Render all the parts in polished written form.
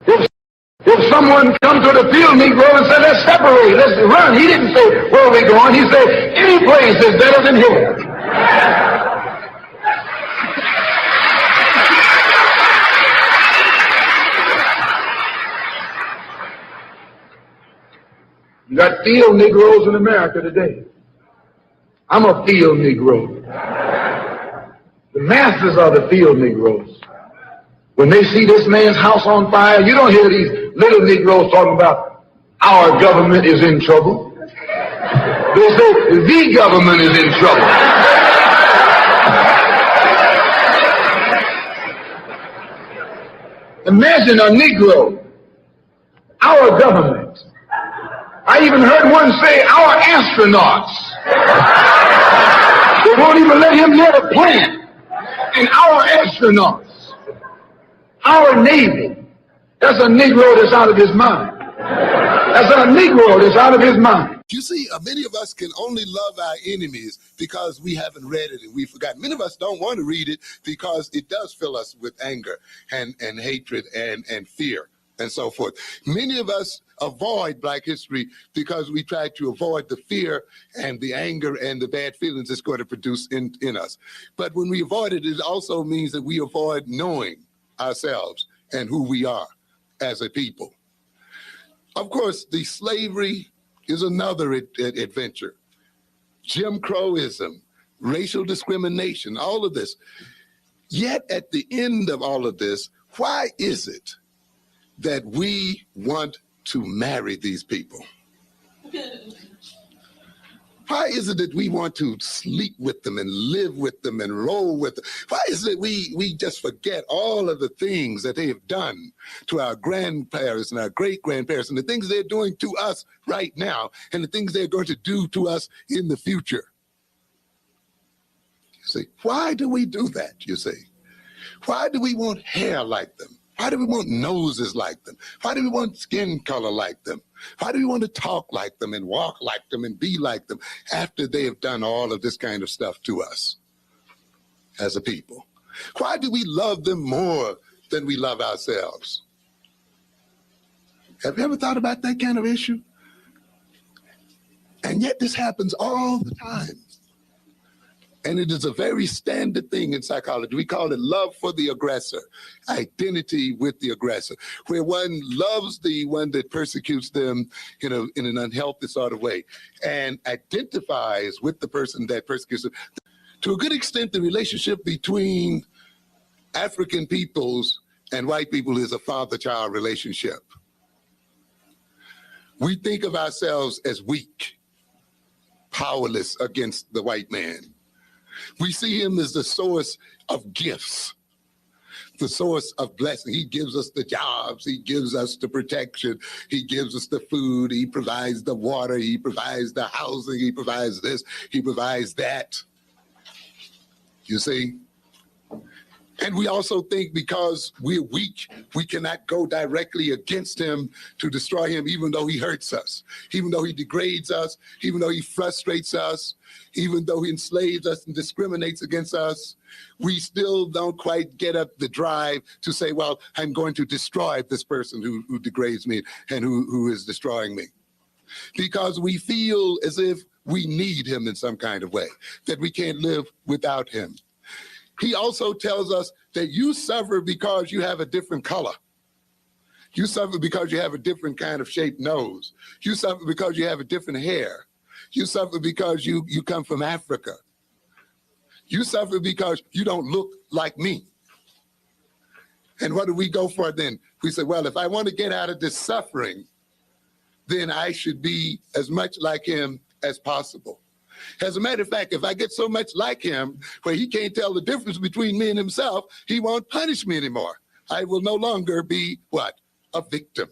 If someone come to the field Negro and said, let's separate, let's run, he didn't say, where are we going? He said, any place is better than here. You got field Negroes in America today. I'm a field Negro. The masses are the field Negroes. When they see this man's house on fire, you don't hear these little Negroes talking about our government is in trouble. They say the government is in trouble. Imagine a Negro, our government. I even heard one say our astronauts. They won't even let him near the plant. And our astronauts. Our Navy, that's a Negro that's out of his mind. That's a Negro that's out of his mind. You see, many of us can only love our enemies because we haven't read it and we forgot. Many of us don't want to read it because it does fill us with anger and hatred and fear and so forth. Many of us avoid Black history because we try to avoid the fear and the anger and the bad feelings it's going to produce in us. But when we avoid it, it also means that we avoid knowing ourselves and who we are as a people. Of course, the slavery is another adventure. Jim Crowism, racial discrimination, all of this. Yet at the end of all of this, why is it that we want to marry these people? Why is it that we want to sleep with them and live with them and roll with them? Why is it we just forget all of the things that they have done to our grandparents and our great-grandparents and the things they're doing to us right now and the things they're going to do to us in the future? You see, why do we do that, you see? Why do we want hair like them? Why do we want noses like them? Why do we want skin color like them? Why do we want to talk like them and walk like them and be like them after they have done all of this kind of stuff to us as a people? Why do we love them more than we love ourselves? Have you ever thought about that kind of issue? And yet this happens all the time. And it is a very standard thing in psychology. We call it love for the aggressor, identity with the aggressor, where one loves the one that persecutes them, in an unhealthy sort of way, and identifies with the person that persecutes them. To a good extent, the relationship between African peoples and white people is a father-child relationship. We think of ourselves as weak, powerless against the white man. We see him as the source of gifts, the source of blessing. He gives us the jobs, he gives us the protection, he gives us the food, he provides the water, he provides the housing, he provides this, he provides that. You see? And we also think because we're weak, we cannot go directly against him to destroy him, even though he hurts us, even though he degrades us, even though he frustrates us, even though he enslaves us and discriminates against us. We still don't quite get up the drive to say, well, I'm going to destroy this person who degrades me and who is destroying me. Because we feel as if we need him in some kind of way, that we can't live without him. He also tells us that you suffer because you have a different color. You suffer because you have a different kind of shaped nose. You suffer because you have a different hair. You suffer because you come from Africa. You suffer because you don't look like me. And what do we go for then? We say, well, if I want to get out of this suffering, then I should be as much like him as possible. As a matter of fact, if I get so much like him where he can't tell the difference between me and himself, he won't punish me anymore. I will no longer be, what? A victim.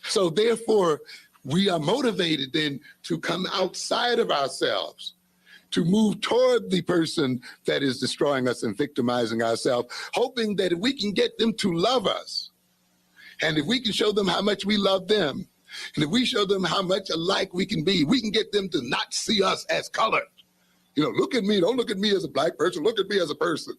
So therefore, we are motivated then to come outside of ourselves, to move toward the person that is destroying us and victimizing ourselves, hoping that if we can get them to love us, and if we can show them how much we love them, and if we show them how much alike we can be, we can get them to not see us as colored. Look at me, don't look at me as a black person, look at me as a person.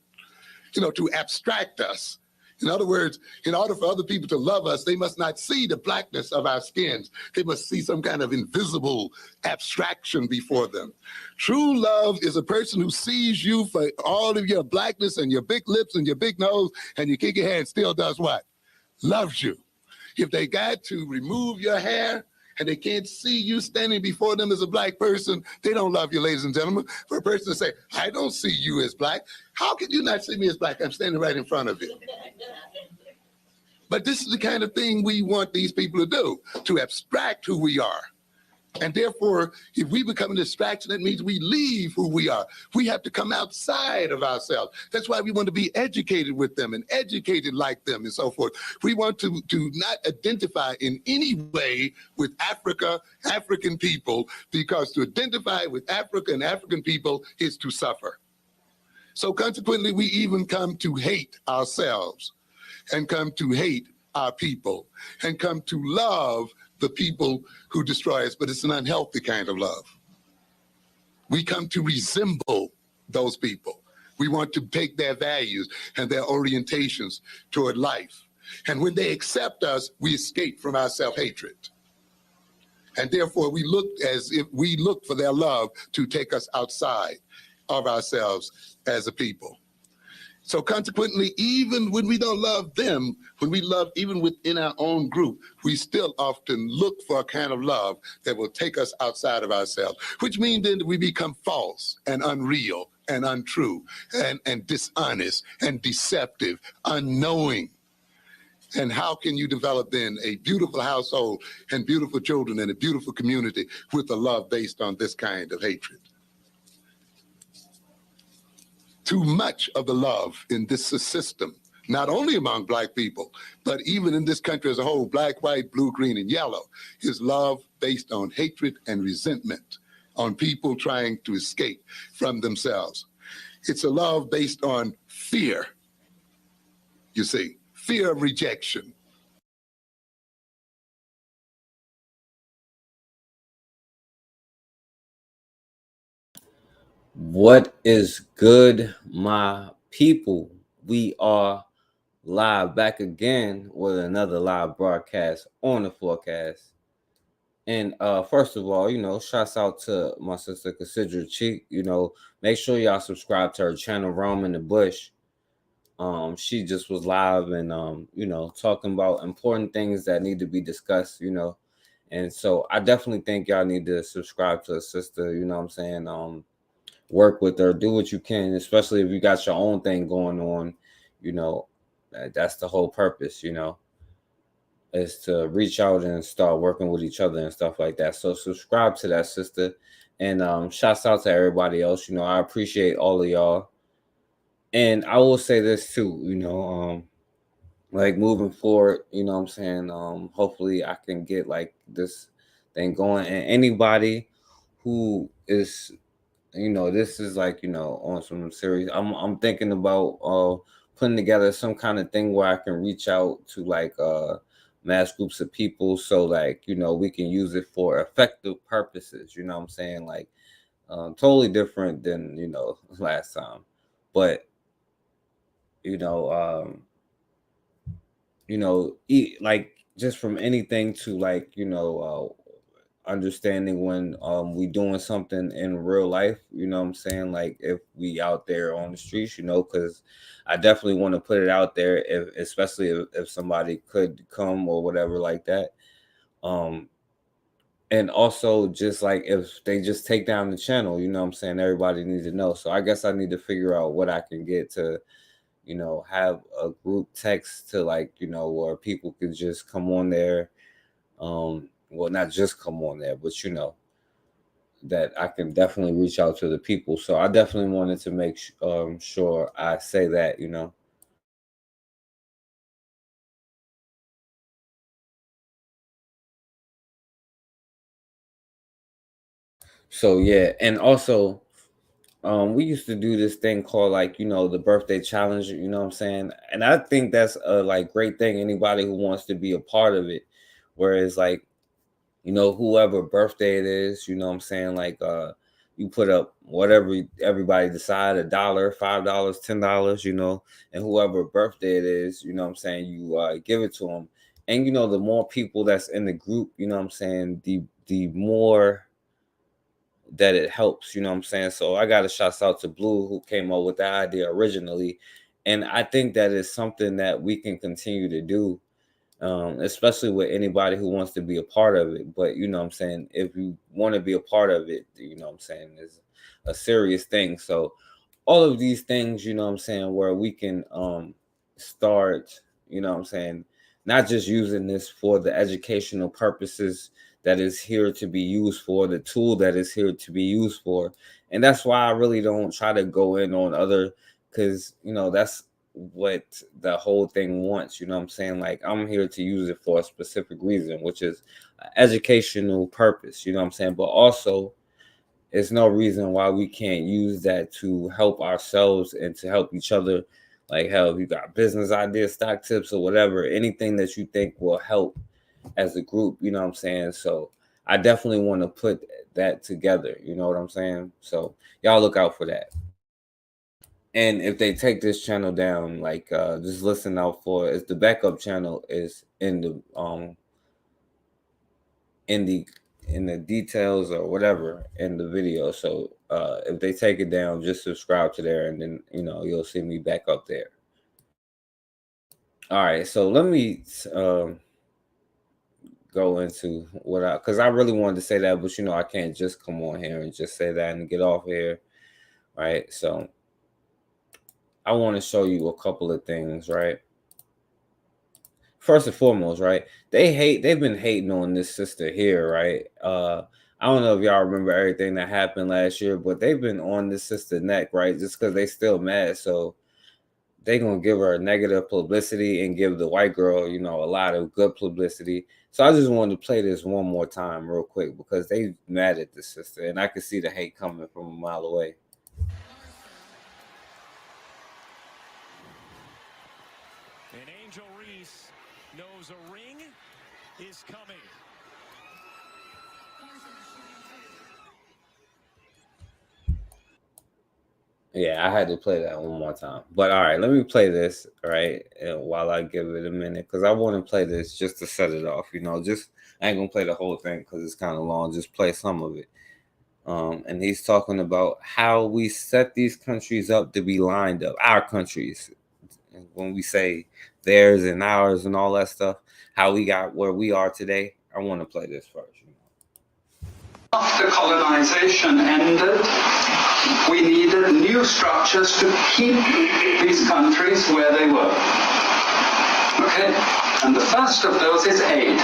To abstract us In other words, in order for other people to love us, they must not see the blackness of our skins. They must see some kind of invisible abstraction before them. True love is a person who sees you for all of your blackness and your big lips and your big nose, and you kick your hair and still does what? Loves you. If they got to remove your hair and they can't see you standing before them as a black person, they don't love you, ladies and gentlemen. For a person to say, I don't see you as black, how can you not see me as black? I'm standing right in front of you. But this is the kind of thing we want these people to do, to abstract who we are. And therefore, if we become a distraction, that means we leave who we are. We have to come outside of ourselves. That's why we want to be educated with them and educated like them and so forth. We want to not identify in any way with Africa, African people, because to identify with Africa and African people is to suffer. So consequently, we even come to hate ourselves and come to hate our people and come to love the people who destroy us, but it's an unhealthy kind of love. We come to resemble those people. We want to take their values and their orientations toward life. And when they accept us, we escape from our self-hatred. And therefore, we look as if we look for their love to take us outside of ourselves as a people. So consequently, even when we don't love them, when we love even within our own group, we still often look for a kind of love that will take us outside of ourselves, which means then that we become false and unreal and untrue and dishonest and deceptive, unknowing. And how can you develop then a beautiful household and beautiful children and a beautiful community with a love based on this kind of hatred? Too much of the love in this system, not only among black people, but even in this country as a whole, black, white, blue, green, and yellow, is love based on hatred and resentment, on people trying to escape from themselves. It's a love based on fear, you see, fear of rejection. What is good, my people? We are live back again with another live broadcast on the forecast. And first of all, shouts out to my sister Consider Cheek. Make sure y'all subscribe to her channel, Rome in the Bush. She just was live and talking about important things that need to be discussed. And so I definitely think y'all need to subscribe to her sister, you know what I'm saying? Work with her, do what you can, especially if you got your own thing going on. That's the whole purpose, is to reach out and start working with each other and stuff like that. So subscribe to that, sister. And shouts out to everybody else. I appreciate all of y'all. And I will say this too, like moving forward, you know what I'm saying? Hopefully I can get like this thing going. And anybody who is this is like, on some serious. I'm thinking about putting together some kind of thing where I can reach out to like mass groups of people, so like we can use it for effective purposes. You know what I'm saying? Like totally different than last time, but you know like just from anything to like understanding when we doing something in real life, you know what I'm saying, like if we out there on the streets, because I definitely want to put it out there, especially if somebody could come or whatever like that. And also just like if they just take down the channel, you know what I'm saying, everybody needs to know. So I guess I need to figure out what I can get to have a group text to like where people could just come on there, well, not just come on there, but that I can definitely reach out to the people. So I definitely wanted to make sure I say that. So yeah, and also we used to do this thing called like the birthday challenge, you know what I'm saying, and I think that's a like great thing. Anybody who wants to be a part of it, whereas like whoever birthday it is, you know what I'm saying, like you put up whatever everybody decide, $1, $5, $10, and whoever birthday it is, you give it to them. And the more people that's in the group, the more that it helps, So I got a shout out to Blue, who came up with the idea originally. And I think that is something that we can continue to do, especially with anybody who wants to be a part of it. But if you want to be a part of it, is a serious thing. So all of these things, where we can start, not just using this for the educational purposes that is here to be used for, the tool that is here to be used for. And that's why I really don't try to go in on other, because that's what the whole thing wants. Like, I'm here to use it for a specific reason, which is educational purpose, but also there's no reason why we can't use that to help ourselves and to help each other. Like, hell, if you got business ideas, stock tips, or whatever, anything that you think will help as a group, So I definitely want to put that together, you know what I'm saying? So y'all look out for that. And if they take this channel down, like, just listen out for it. The backup channel is in the details or whatever in the video. So if they take it down, just subscribe to there, and then you'll see me back up there. All right, so let me go into because I really wanted to say that, but I can't just come on here and just say that and get off here, right? So I want to show you a couple of things, right? First and foremost, right? They've been hating on this sister here, right? I don't know if y'all remember everything that happened last year, but they've been on this sister neck, right? Just because they still mad. So they gonna give her negative publicity and give the white girl, a lot of good publicity. So I just wanted to play this one more time real quick because they mad at the sister, and I can see the hate coming from a mile away. And Angel Reese knows a ring is coming. Yeah, I had to play that one more time. But all right, let me play this, right? And while I give it a minute, because I want to play this just to set it off. Just I ain't gonna play the whole thing because it's kind of long. Just play some of it. And he's talking about how we set these countries up to be lined up, our countries. When we say theirs and ours and all that stuff, how we got where we are today. I want to play this first. After colonization ended, we needed new structures to keep these countries where they were. Okay? And the first of those is aid.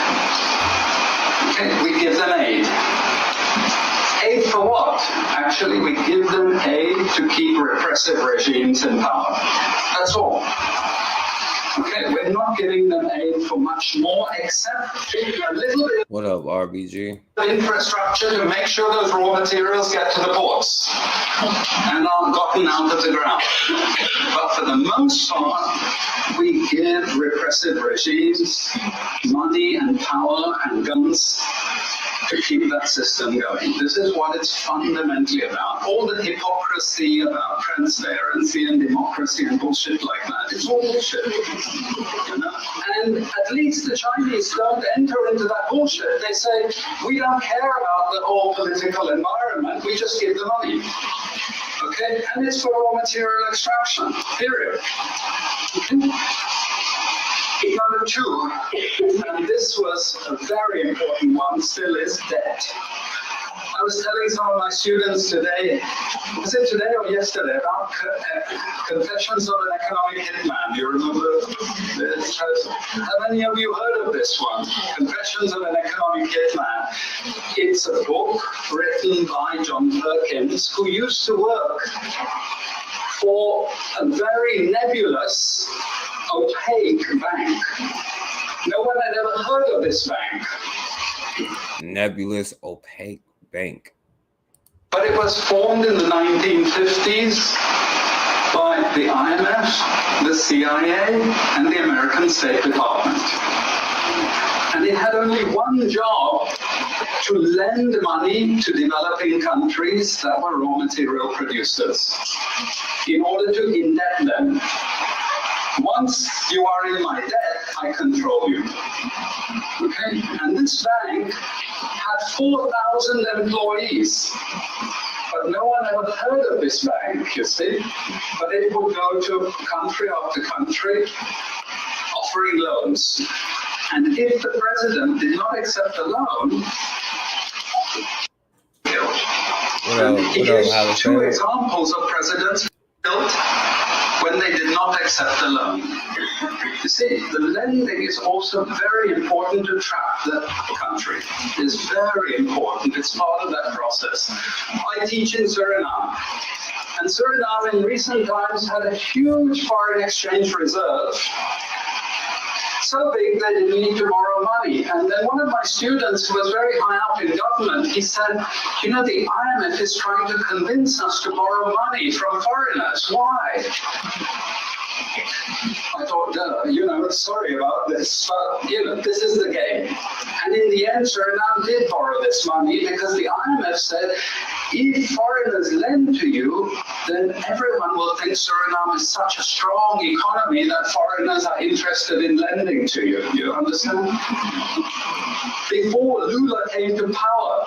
Okay? We give them aid. Aid for what? Actually, we give them aid to keep repressive regimes in power. That's all. Okay, we're not giving them aid for much more except a little bit. What up, RBG? Infrastructure to make sure those raw materials get to the ports and aren't gotten out of the ground. But for the most part, we give repressive regimes money and power and guns to keep that system going. This is what it's fundamentally about. All the hypocrisy about transparency and democracy and bullshit like that, it's all bullshit. And at least the Chinese don't enter into that bullshit. They say, we don't care about the whole political environment, we just give the money. Okay? And it's for raw material extraction, period. Okay? Number two, and this was a very important one, still is debt. I was telling some of my students today, was it today or yesterday, about Confessions of an Economic Hitman. Do you remember this? Have any of you heard of this one? Confessions of an Economic Hitman. It's a book written by John Perkins, who used to work for a very nebulous, opaque bank. No one had ever heard of this bank. Nebulous, opaque bank. But it was formed in the 1950s by the IMF, the CIA, and the American State Department. And it had only one job: to lend money to developing countries that were raw material producers in order to indebt them. Once you are in my debt, I control you. Okay? And this bank had 4,000 employees. But no one ever heard of this bank, you see. But it would go to country after country offering loans. And if the president did not accept a loan, he gives two examples of presidents killed when they did not accept a loan. You see, the lending is also very important to trap the country. It's very important. It's part of that process. I teach in Suriname. And Suriname in recent times had a huge foreign exchange reserve. So big they didn't need to borrow money. And then one of my students who was very high up in government, he said, you know, the IMF is trying to convince us to borrow money from foreigners. Why? I thought, you know, sorry about this, but, you know, this is the game. And in the end, Suriname did borrow this money because the IMF said, if foreigners lend to you, then everyone will think Suriname is such a strong economy that foreigners are interested in lending to you. You understand? Before Lula came to power,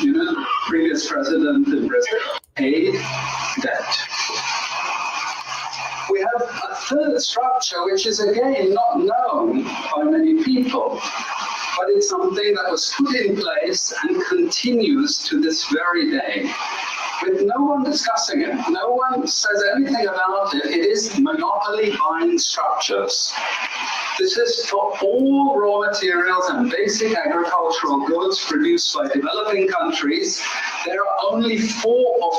you know, the previous president in Brazil paid debt. We have a third structure, which is again not known by many people, but it's something that was put in place and continues to this very day, with no one discussing it. No one says anything about it. It is monopoly buying structures. This is for all raw materials and basic agricultural goods produced by developing countries. There are only 4 or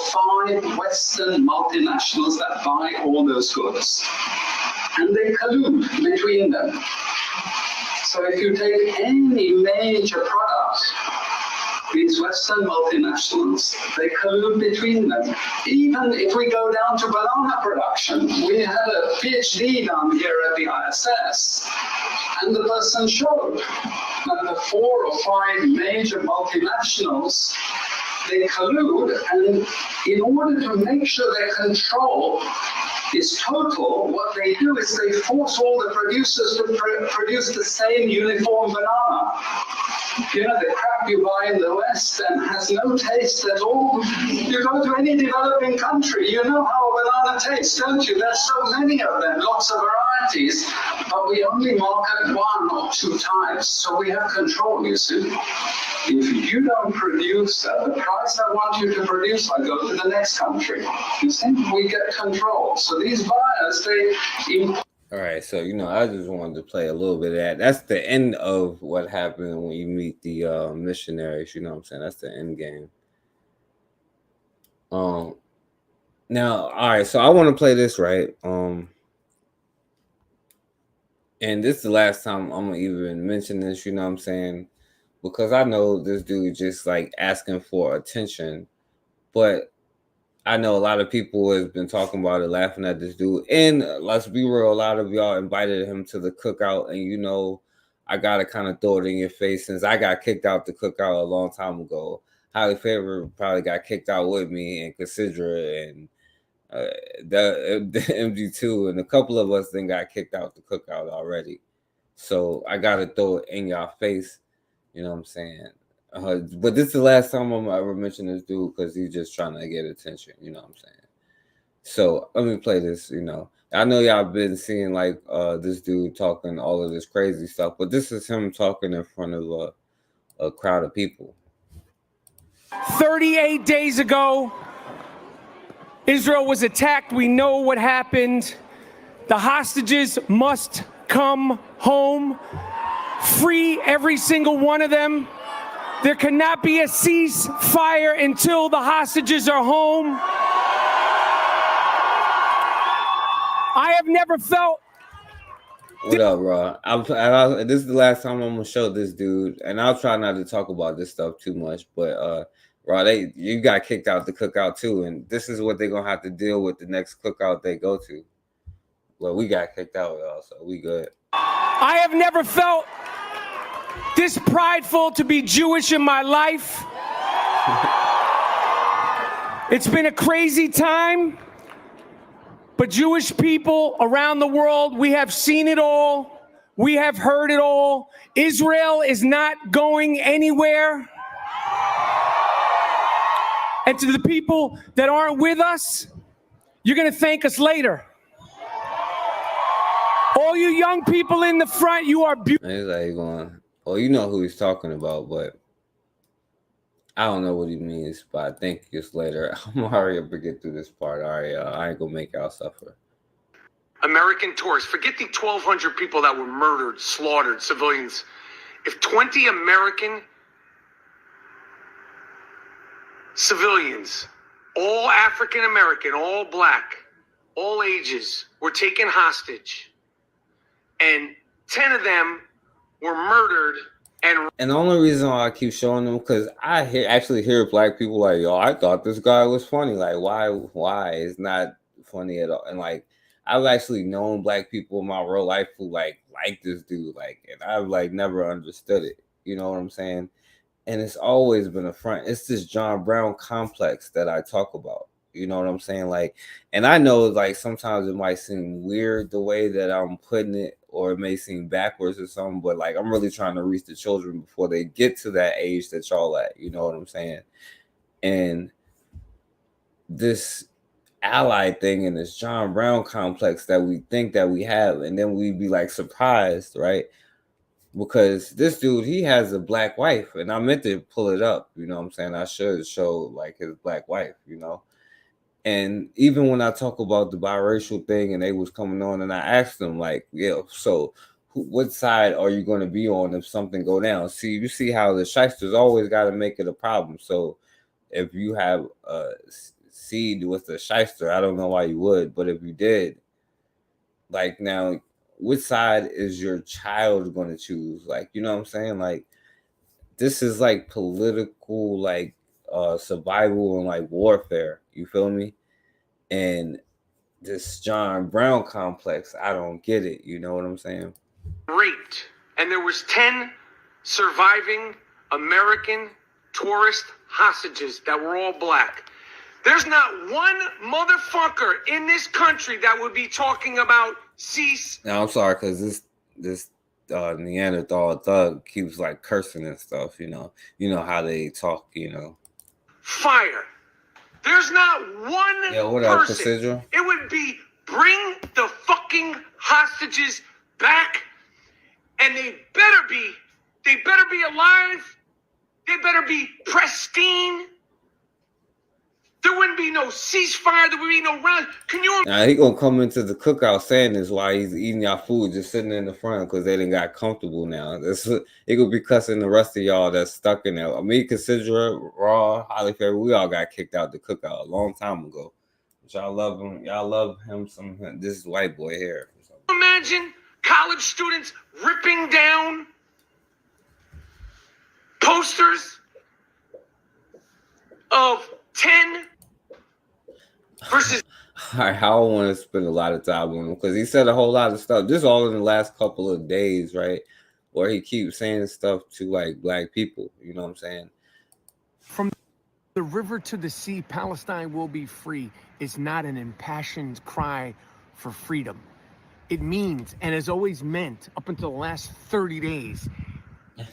5 Western multinationals that buy all those goods. And they collude between them. So if you take any major product, these Western multinationals, they collude between them. Even if we go down to banana production, we had a PhD done here at the ISS, and the person showed that the 4 or 5 major multinationals, they collude, and in order to make sure their control is total, what they do is they force all the producers to produce the same uniform banana. You know, the crap you buy in the West and has no taste at all. You go to any developing country, you know how a banana tastes, don't you? There's so many of them, lots of varieties, but we only market 1 or 2 types, so we have control, you see. If you don't produce at the price I want you to produce, I go to the next country. You see, we get control. So these buyers, they All right, so you know, I just wanted to play a little bit of that. That's the end of what happened when you meet the missionaries. You know what I'm saying? That's the end game. Now, all right, so I want to play this, right? And this is the last time I'm gonna even mention this. You know what I'm saying? Because I know this dude just like asking for attention, but I know a lot of people has been talking about it, laughing at this dude. And let's be real, a lot of y'all invited him to the cookout, and you know, I gotta kind of throw it in your face since I got kicked out the cookout a long time ago. Highly Favored probably got kicked out with me, and Considera and the MG2, and a couple of us then got kicked out the cookout already. So I gotta throw it in y'all face. You know what I'm saying? But this is the last time I'm ever mention this dude because he's just trying to get attention. You know what I'm saying? So let me play this. You know, I know y'all been seeing like this dude talking all of this crazy stuff, but this is him talking in front of a crowd of people. 38 days ago, Israel was attacked. We know what happened. The hostages must come home. Free every single one of them. There cannot be a ceasefire until the hostages are home. I have never felt. What up, bro? This is the last time I'm gonna show this dude, and I'll try not to talk about this stuff too much. But bro, you got kicked out the cookout too, and this is what they're gonna have to deal with the next cookout they go to. Well, we got kicked out, y'all, so we good. I have never felt this prideful to be Jewish in my life. It's been a crazy time, but Jewish people around the world, we have seen it all. We have heard it all. Israel is not going anywhere. And to the people that aren't with us, you're going to thank us later. All you young people in the front, you are beautiful. He's like going, well, you know who he's talking about, but I don't know what he means by thank yous later. I'm gonna hurry up and get through this part. All right, I ain't gonna make y'all suffer. American tourists, forget the 1,200 people that were murdered, slaughtered, civilians. If 20 American civilians, all African American, all black, all ages, were taken hostage, and 10 of them were murdered. And the only reason why I keep showing them, because I actually hear black people like, yo, I thought this guy was funny. Like, why? It's not funny at all. And like, I've actually known black people in my real life who like this dude, like, and I've like never understood it. You know what I'm saying? And it's always been a front. It's this John Brown complex that I talk about. You know what I'm saying? Like, and I know like sometimes it might seem weird the way that I'm putting it, or it may seem backwards or something, but like I'm really trying to reach the children before they get to that age that y'all at. You know what I'm saying? And this ally thing and this John Brown complex that we think that we have, and then we be like surprised, right? Because this dude, he has a black wife, and I meant to pull it up. You know what I'm saying? I should show like his black wife, you know. And even when I talk about the biracial thing and they was coming on and I asked them like, yeah, so what side are you going to be on if something go down? See, you see how the shysters always got to make it a problem. So if you have a seed with a shyster, I don't know why you would, but if you did, like now, which side is your child going to choose? Like, you know what I'm saying? Like, this is like political, like survival and like warfare. You feel me? And this John Brown complex, I don't get it. You know what I'm saying? Raped, and there was 10 surviving American tourist hostages that were all black. There's not one motherfucker in this country that would be talking about cease. Now I'm sorry, because this Neanderthal thug keeps like cursing and stuff. You know how they talk. You know, fire. There's not one what up, person. Cassandra? It would be bring the fucking hostages back, and they better be alive. They better be pristine. There wouldn't be no ceasefire. There would be no run. Can you? Now he gonna come into the cookout saying this while he's eating y'all food, just sitting in the front because they didn't got comfortable now. He could be cussing the rest of y'all that's stuck in there. Me, Consider, Raw, Holly Fair, we all got kicked out the cookout a long time ago. But y'all love him. Y'all love him. This white boy here. Imagine college students ripping down posters of 10 versus. I don't want to spend a lot of time on him because he said a whole lot of stuff. This all in the last couple of days, right? Where he keeps saying stuff to like black people. You know what I'm saying? From the river to the sea, Palestine will be free. It's not an impassioned cry for freedom. It means, and has always meant, up until the last 30 days,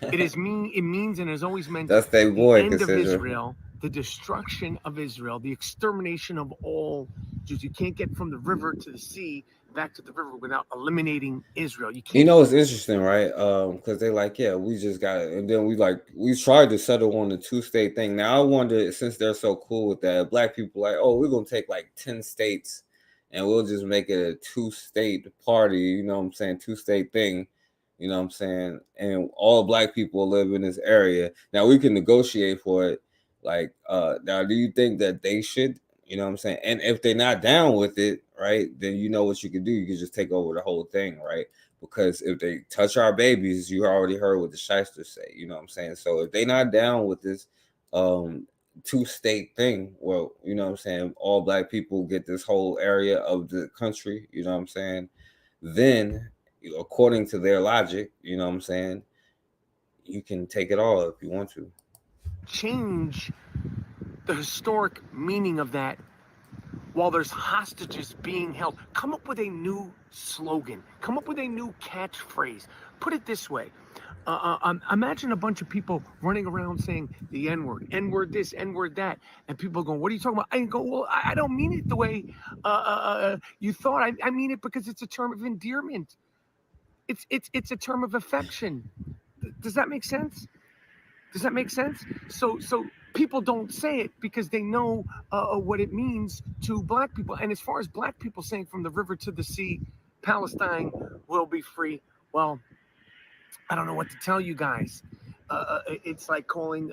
it means and has always meant that's their boy, the end Consider. of Israel, the destruction of Israel, the extermination of all Jews. You can't get from the river to the sea back to the river without eliminating Israel. You can't. You know, it's interesting, right? Because they like, yeah, we just got it. And then we tried to settle on the 2-state thing. Now I wonder, since they're so cool with that, black people like, oh, we're going to take like 10 states and we'll just make it a 2-state party, you know what I'm saying? 2-state thing, you know what I'm saying? And all black people live in this area. Now we can negotiate for it. Like, now do you think that they should, you know what I'm saying? And if they're not down with it, right, then you know what you can do. You can just take over the whole thing, right? Because if they touch our babies, you already heard what the shysters say, you know what I'm saying? So if they're not down with this 2-state thing, well, you know what I'm saying, all black people get this whole area of the country, you know what I'm saying, then according to their logic, you know what I'm saying, you can take it all if you want to. Change the historic meaning of that while there's hostages being held. Come up with a new slogan. Come up with a new catchphrase. Put it this way. Imagine a bunch of people running around saying the N-word, N-word this, N-word that, and people going, "What are you talking about?" I go, "Well, I don't mean it the way you thought. I mean it because it's a term of endearment. It's a term of affection. Does that make sense? Does that make sense? So people don't say it because they know what it means to black people. And as far as black people saying from the river to the sea, Palestine will be free. Well, I don't know what to tell you guys. It's like calling,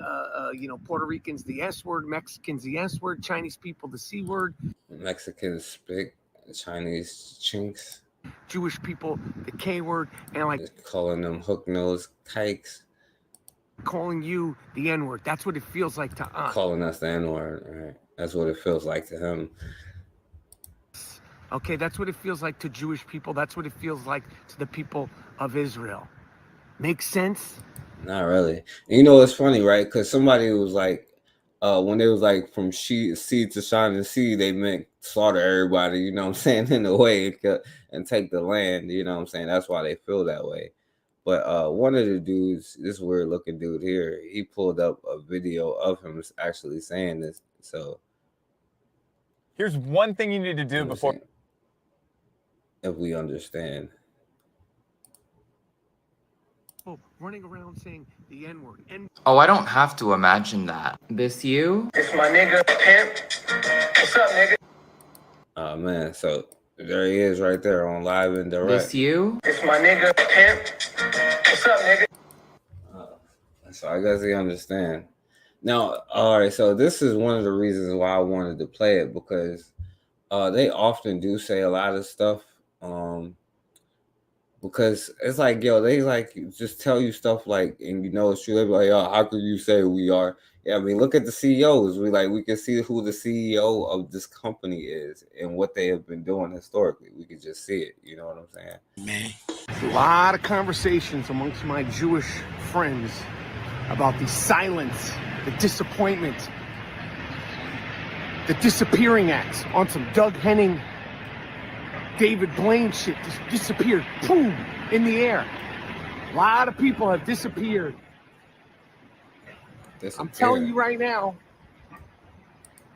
Puerto Ricans the S word, Mexicans the S word, Chinese people the C word. Mexicans speak, Chinese chinks. Jewish people the K word, and like calling them hook nose kikes. Calling you the N word. That's what it feels like to us. Calling us the N word, right? That's what it feels like to him. Okay, that's what it feels like to Jewish people. That's what it feels like to the people of Israel. Makes sense? Not really. You know, it's funny, right? Because somebody was like, when they was like from sea to shining sea, they meant slaughter everybody, you know what I'm saying, in a way, and take the land, you know what I'm saying? That's why they feel that way. But one of the dudes, this weird looking dude here, he pulled up a video of him actually saying this. So here's one thing you need to do before. If we understand. Running around saying the N-word. Oh, I don't have to imagine that. This you? It's my nigga, Pimp. What's up, nigga? Oh, man. So there he is right there on live and direct. This you? It's my nigga, Pimp. What's up, nigga? So I guess he understand. Now, all right. So this is one of the reasons why I wanted to play it, because they often do say a lot of stuff. Because it's like, yo, they like just tell you stuff like, and you know it's true. They be like, yo, how could you say we are? Yeah, I mean, look at the CEOs. We can see who the CEO of this company is and what they have been doing historically. We can just see it. You know what I'm saying? Man, a lot of conversations amongst my Jewish friends about the silence, the disappointment, the disappearing acts on some Doug Henning, David Blaine shit just disappeared, boom, in the air. A lot of people have disappeared. I'm telling you right now.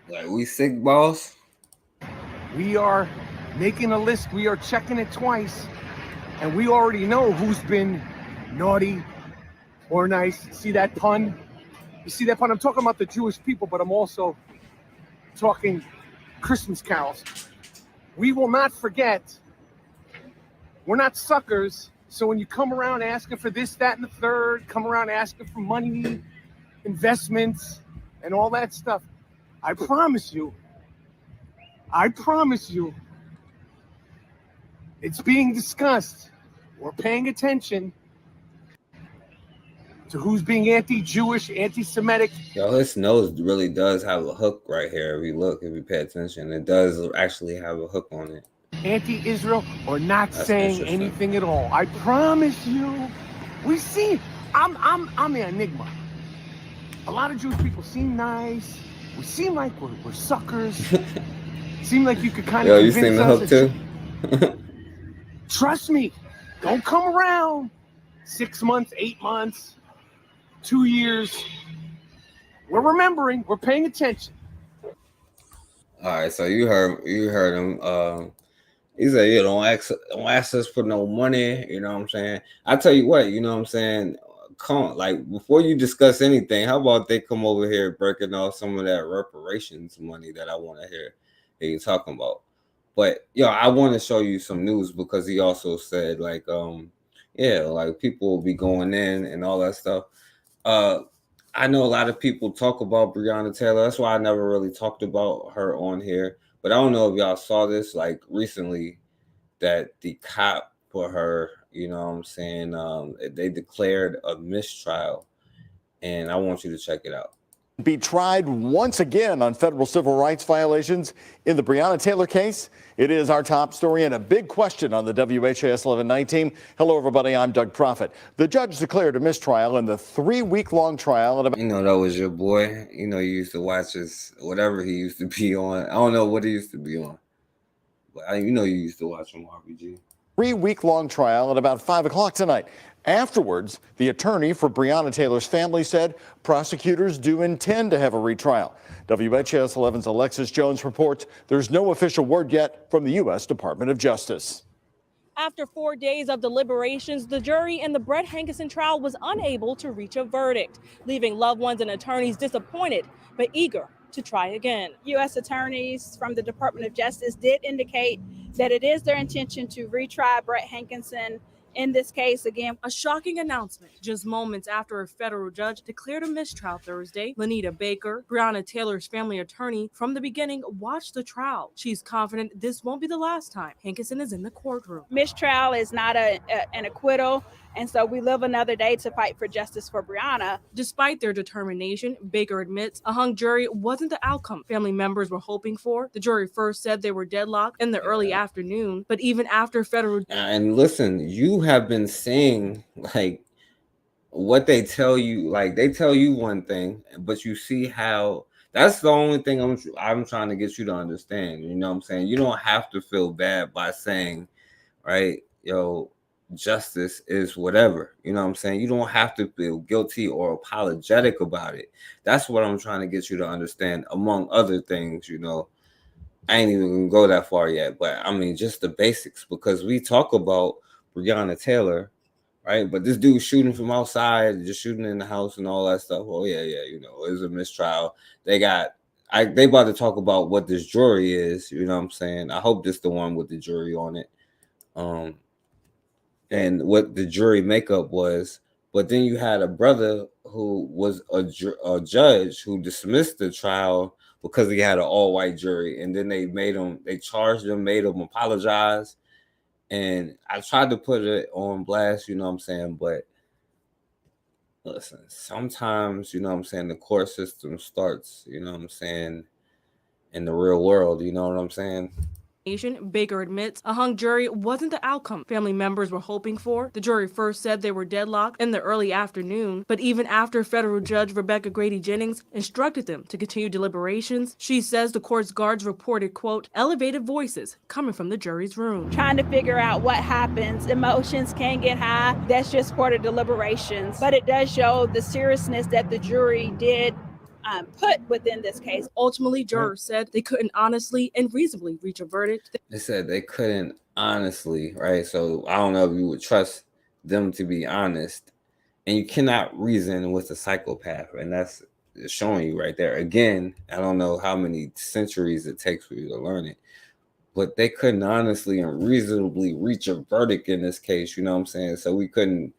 Like, we sick, boss? We are making a list. We are checking it twice. And we already know who's been naughty or nice. See that pun? You see that pun? I'm talking about the Jewish people, but I'm also talking Christmas carols. We will not forget. We're not suckers. So when you come around asking for this, that, and the third, come around asking for money, investments, and all that stuff, I promise you, it's being discussed. We're paying attention to who's being anti-Jewish, anti-Semitic. Yo, his nose really does have a hook right here. If you pay attention, it does actually have a hook on it. Anti-Israel or not saying anything at all. I promise you. We see. I'm the enigma. A lot of Jewish people seem nice. We seem like we're suckers. Seem like you could kind of. Yo, you seen the hook too? Trust me. Don't come around. 6 months, 8 months, 2 years. We're remembering. We're paying attention. All right, so you heard him. He said, "You don't ask us for no money." You know what I'm saying? I tell you what, you know what I'm saying. Come, like, before you discuss anything, how about they come over here breaking off some of that reparations money that I want to hear that you're talking about. But yo, I want to show you some news, because he also said like, yeah, like people will be going in and all that stuff. I know a lot of people talk about Breonna Taylor. That's why I never really talked about her on here. But I don't know if y'all saw this like recently, that the cop for her, you know what I'm saying, they declared a mistrial, and I want you to check it out. Be tried once again on federal civil rights violations in the Breonna Taylor case. It is our top story and a big question on the WHAS 11 team. Hello, everybody. I'm Doug Prophet. The judge declared a mistrial in the 3-week-long trial. You know, that was your boy. You know, you used to watch his whatever he used to be on. I don't know what he used to be on, but you know, you used to watch him RPG. 3-week-long trial at about 5 o'clock tonight. Afterwards, the attorney for Breonna Taylor's family said prosecutors do intend to have a retrial. WHAS 11's Alexis Jones reports there's no official word yet from the U.S. Department of Justice. After 4 days of deliberations, the jury in the Brett Hankison trial was unable to reach a verdict, leaving loved ones and attorneys disappointed but eager to try again. U.S. attorneys from the Department of Justice did indicate that it is their intention to retry Brett Hankison in this case again. A shocking announcement just moments after a federal judge declared a mistrial Thursday. Lanita Baker, Breonna Taylor's family attorney, from the beginning watched the trial. She's confident this won't be the last time Hankison is in the courtroom. Mistrial is not an acquittal, and so we live another day to fight for justice for Breonna. Despite their determination, Baker admits a hung jury wasn't the outcome family members were hoping for. The jury first said they were deadlocked in the early afternoon, but even after federal... And listen, you have been seeing like what they tell you, like they tell you one thing, but you see how that's the only thing I'm trying to get you to understand. You know what I'm saying? You don't have to feel bad by saying, right, yo, justice is whatever. You know what I'm saying? You don't have to feel guilty or apologetic about it. That's what I'm trying to get you to understand, among other things. You know, I ain't even gonna go that far yet, but I mean just the basics, because we talk about Breonna Taylor, right? But this dude shooting from outside, just shooting in the house and all that stuff. Oh yeah, you know, it was a mistrial. They about to talk about what this jury is, you know what I'm saying? I hope this the one with the jury on it. And what the jury makeup was. But then you had a brother who was a judge who dismissed the trial because he had an all-white jury, and then they charged him, made him apologize. And I tried to put it on blast, you know what I'm saying? But listen, sometimes, you know what I'm saying, the court system starts, you know what I'm saying, in the real world, you know what I'm saying? Baker admits a hung jury wasn't the outcome family members were hoping for. The jury first said they were deadlocked in the early afternoon, but even after federal judge Rebecca Grady Jennings instructed them to continue deliberations, she says the court's guards reported, quote, elevated voices coming from the jury's room. Trying to figure out what happens. Emotions can get high. That's just part of deliberations. But it does show the seriousness that the jury did put within this case. Ultimately, jurors said they couldn't honestly and reasonably reach a verdict. They said they couldn't honestly, right? So I don't know if you would trust them to be honest. And you cannot reason with a psychopath. And that's showing you right there. Again, I don't know how many centuries it takes for you to learn it. But they couldn't honestly and reasonably reach a verdict in this case, you know what I'm saying? So we couldn't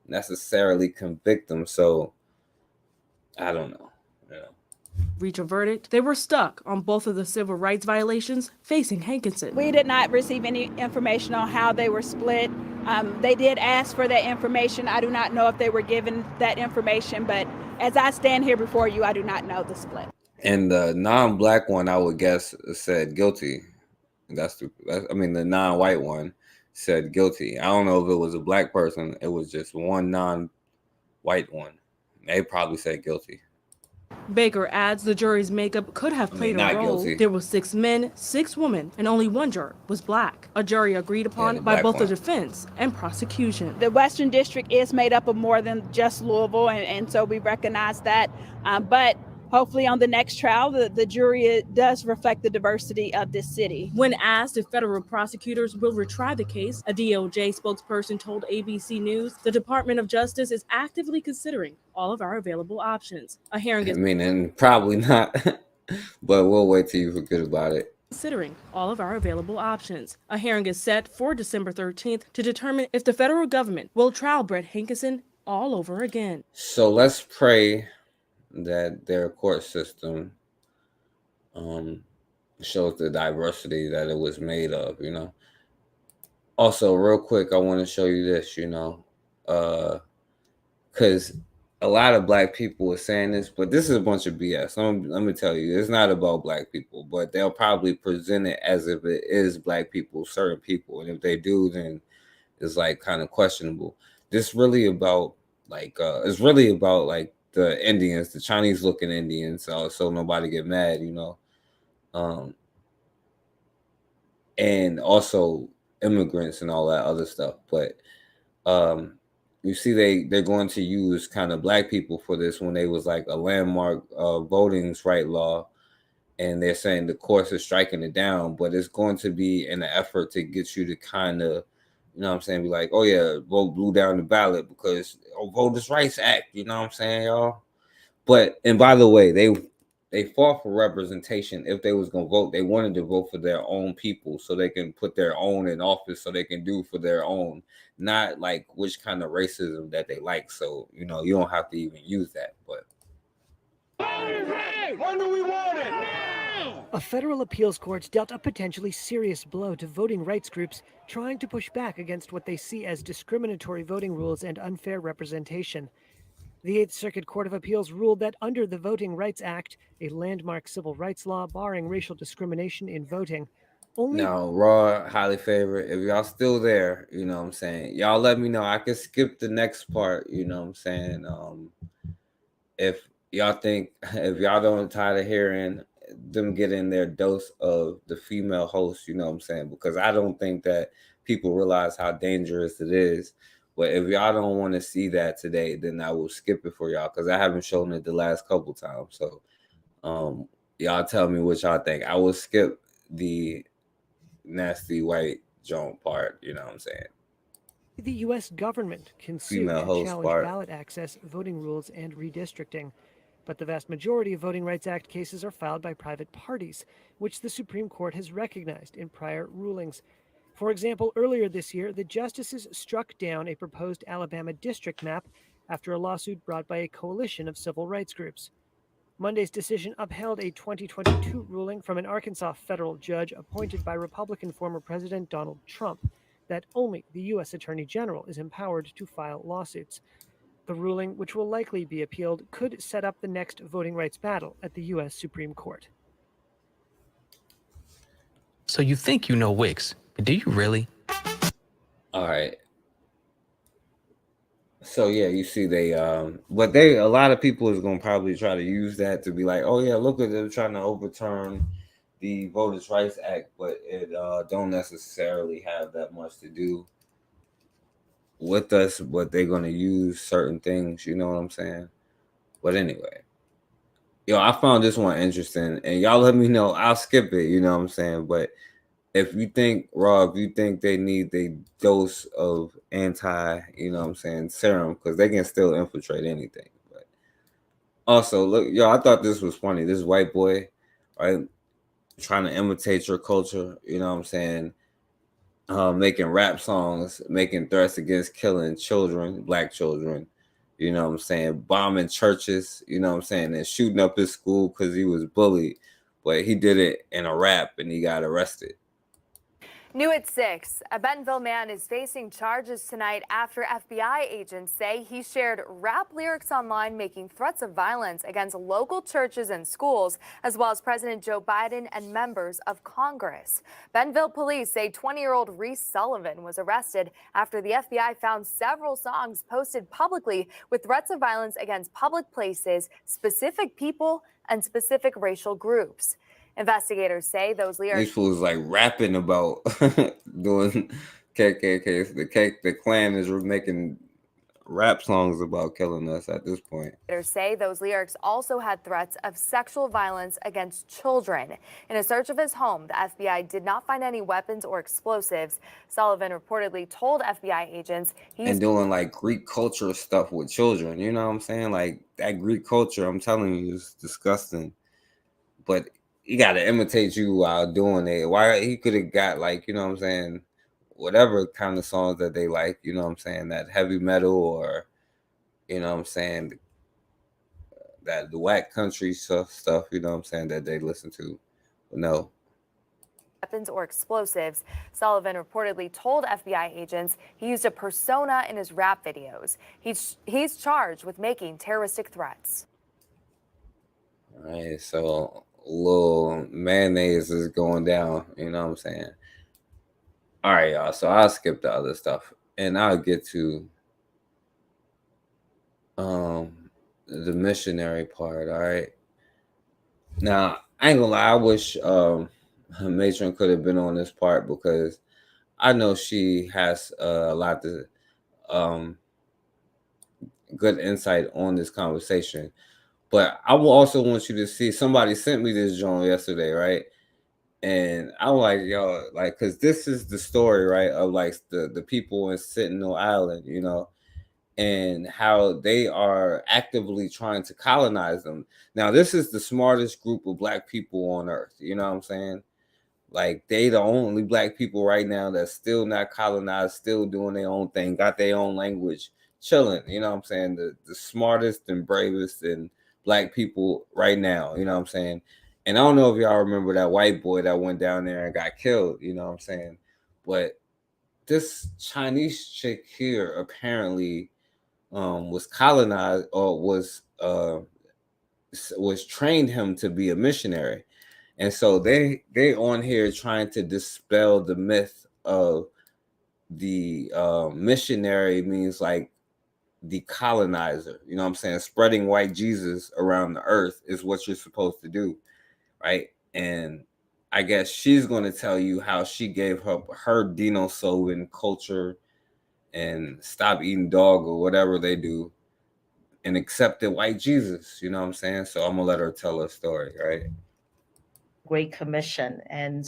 necessarily convict them. So I don't know. Reach a verdict. They were stuck on both of the civil rights violations facing Hankison. We did not receive any information on how they were split. They did ask for that information. I do not know if they were given that information, but as I stand here before you, I do not know the split. And the non-black one, I would guess, said guilty. I mean, the non-white one said guilty. I don't know if it was a black person. It was just one non-white one. They probably said guilty. Baker adds the jury's makeup could have played a role. Guilty. There were 6 men, 6 women, and only 1 juror was black. A jury agreed upon by both the defense and prosecution. The Western District is made up of more than just Louisville, and so we recognize that. But hopefully on the next trial, the jury does reflect the diversity of this city. When asked if federal prosecutors will retry the case, a DOJ spokesperson told ABC News the Department of Justice is actively considering all of our available options. A hearing is... and probably not, but we'll wait till you forget about it. Considering all of our available options. A hearing is set for December 13th to determine if the federal government will trial Brett Hankison all over again. So let's pray that their court system shows the diversity that it was made of, you know. Also, real quick, I want to show you this, you know, because a lot of black people are saying this, but this is a bunch of BS. Let me tell you, it's not about black people, but they'll probably present it as if it is black people, certain people, and if they do, then it's like kind of questionable. This really about it's really about like the Indians, the Chinese looking Indians, so nobody get mad, um, and also immigrants and all that other stuff, but um you see they're going to use kind of black people for this when they was like a landmark voting right law, and they're saying the courts are striking it down, but it's going to be in an effort to get you to kind of, what I'm saying, be like, oh yeah, vote blue down the ballot because Voters Rights Act, you know what I'm saying, y'all. But and by the way, they fought for representation. If they was gonna vote, they wanted to vote for their own people so they can put their own in office, so they can do for their own, not like which kind of racism that they like. So you don't have to even use that. But When do we want it? A federal appeals court dealt a potentially serious blow to voting rights groups trying to push back against what they see as discriminatory voting rules and unfair representation. The Eighth Circuit Court of Appeals ruled that under the Voting Rights Act, a landmark civil rights law barring racial discrimination in voting, only now, Raw, highly favorite. If y'all still there, you know what I'm saying, y'all let me know. I can skip the next part, you know what I'm saying. If y'all think, if y'all don't tired of hearing them getting their dose of the female host, you know what I'm saying, because I don't think that people realize how dangerous it is. But if y'all don't want to see that today, then I will skip it for y'all because I haven't shown it the last couple times. So y'all tell me what y'all think. I will skip the nasty white joint part, you know what I'm saying. the U.S. government can sue Female to host challenge part. ballot access, voting rules, and redistricting. But the vast majority of Voting Rights Act cases are filed by private parties, which the Supreme Court has recognized in prior rulings. For example, earlier this year, the justices struck down a proposed Alabama district map after a lawsuit brought by a coalition of civil rights groups. Monday's decision upheld a 2022 ruling from an Arkansas federal judge appointed by Republican former President Donald Trump that only the U.S. Attorney General is empowered to file lawsuits. The ruling, which will likely be appealed, could set up the next voting rights battle at the U.S. Supreme Court. So you think you know Wix, but do you really? All right. So yeah, you see but a lot of people is gonna probably try to use that to be like, oh yeah, look at them trying to overturn the Voters Rights Act, but it don't necessarily have that much to do with us, but they're gonna use certain things, you know what I'm saying? But anyway, I found this one interesting, and y'all let me know. I'll skip it, you know what I'm saying? But if you think, Rob, you think they need a dose of anti, you know what I'm saying, serum, because they can still infiltrate anything. But also, look, I thought this was funny. This white boy, right, trying to imitate your culture, you know what I'm saying, making rap songs, making threats against killing children, black children, you know what I'm saying, bombing churches, you know what I'm saying, and shooting up his school because he was bullied. But he did it in a rap and he got arrested. New at 6, a Bentonville man is facing charges tonight after FBI agents say he shared rap lyrics online making threats of violence against local churches and schools, as well as President Joe Biden and members of Congress. Bentonville police say 20-year-old Reese Sullivan was arrested after the FBI found several songs posted publicly with threats of violence against public places, specific people, and specific racial groups. Investigators say those lyrics. These fools like rapping about doing KKK. The Klan is making rap songs about killing us at this point. Investigators say those lyrics also had threats of sexual violence against children. In a search of his home, the FBI did not find any weapons or explosives. Sullivan reportedly told FBI agents and doing like Greek culture stuff with children. You know what I'm saying? Like that Greek culture, I'm telling you, is disgusting. But he got to imitate you while doing it. Why he could have got like, you know what I'm saying, whatever kind of songs that they like, you know what I'm saying, that heavy metal or, you know what I'm saying, that the whack country stuff, you know what I'm saying, that they listen to. But no. weapons or explosives. Sullivan reportedly told FBI agents he used a persona in his rap videos. He's charged with making terroristic threats. All right, so little mayonnaise is going down. You know what I'm saying? All right, y'all. So I'll skip the other stuff and I'll get to the missionary part. All right. Now I ain't gonna lie. I wish Matron could have been on this part because I know she has a lot of good insight on this conversation. But I will also want you to see. Somebody sent me this joint yesterday, right? And I'm like, yo, like, cause this is the story, right, of like the people in Sentinel Island, you know, and how they are actively trying to colonize them. Now, this is the smartest group of black people on earth. You know what I'm saying? Like they the only black people right now that's still not colonized, still doing their own thing, got their own language, chilling. You know what I'm saying? The smartest and bravest and black people right now. You know what I'm saying? And I don't know if y'all remember that white boy that went down there and got killed. You know what I'm saying? But this Chinese chick here apparently was colonized or was trained him to be a missionary. And so they on here trying to dispel the myth of the missionary means like the colonizer. You know what I'm saying? Spreading white Jesus around the earth is what you're supposed to do, right? And I guess she's going to tell you how she gave up her Denosovan culture and stop eating dog or whatever they do and accepted white Jesus. You know what I'm saying? So I'm gonna let her tell her story, right? Great Commission and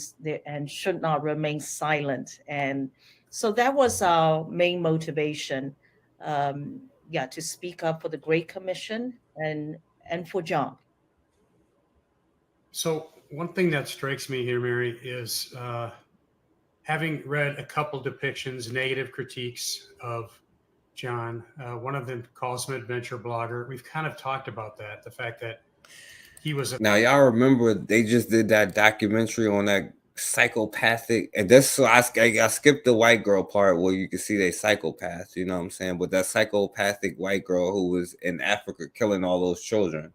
should not remain silent. And so that was our main motivation, to speak up for the Great Commission and for John. So one thing that strikes me here, Mary, is having read a couple depictions, negative critiques of John. One of them calls him adventure blogger. We've kind of talked about that, the fact that he was now y'all remember they just did that documentary on that psychopathic, and this so I skipped the white girl part where you can see they psychopaths, you know what I'm saying? But that psychopathic white girl who was in Africa killing all those children,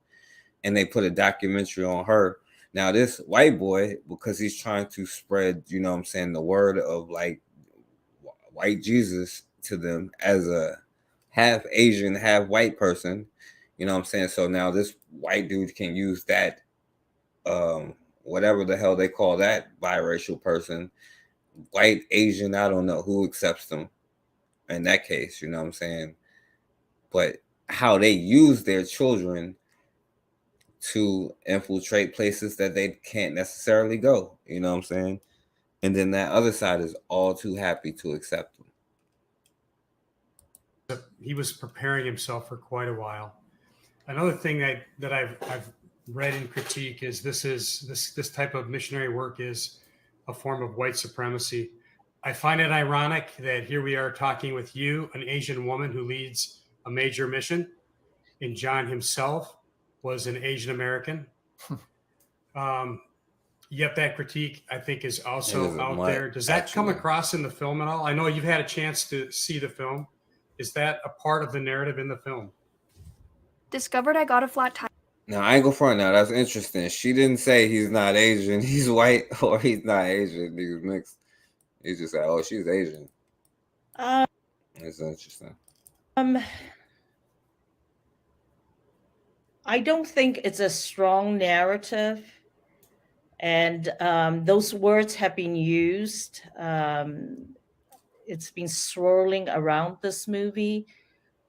and they put a documentary on her. Now this white boy, because he's trying to spread, you know what I'm saying, the word of like white Jesus to them as a half Asian, half white person, you know what I'm saying? So now this white dude can use that whatever the hell they call that biracial person, white, Asian, I don't know who accepts them in that case, you know what I'm saying? But how they use their children to infiltrate places that they can't necessarily go, you know what I'm saying? And then that other side is all too happy to accept them. He was preparing himself for quite a while. Another thing that I've read in critique is this type of missionary work is a form of white supremacy. I find it ironic that here we are talking with you, an Asian woman who leads a major mission, and John himself was an Asian American. Yet that critique, I think, is also out there. Does that come across in the film at all? I know you've had a chance to see the film. Is that a part of the narrative in the film? Discovered I got a flat tire. Now, I ain't go front now. That's interesting. She didn't say he's not Asian, he's white, or he's not Asian, he's mixed. He just said, oh, she's Asian. That's interesting. I don't think it's a strong narrative. And those words have been used. It's been swirling around this movie,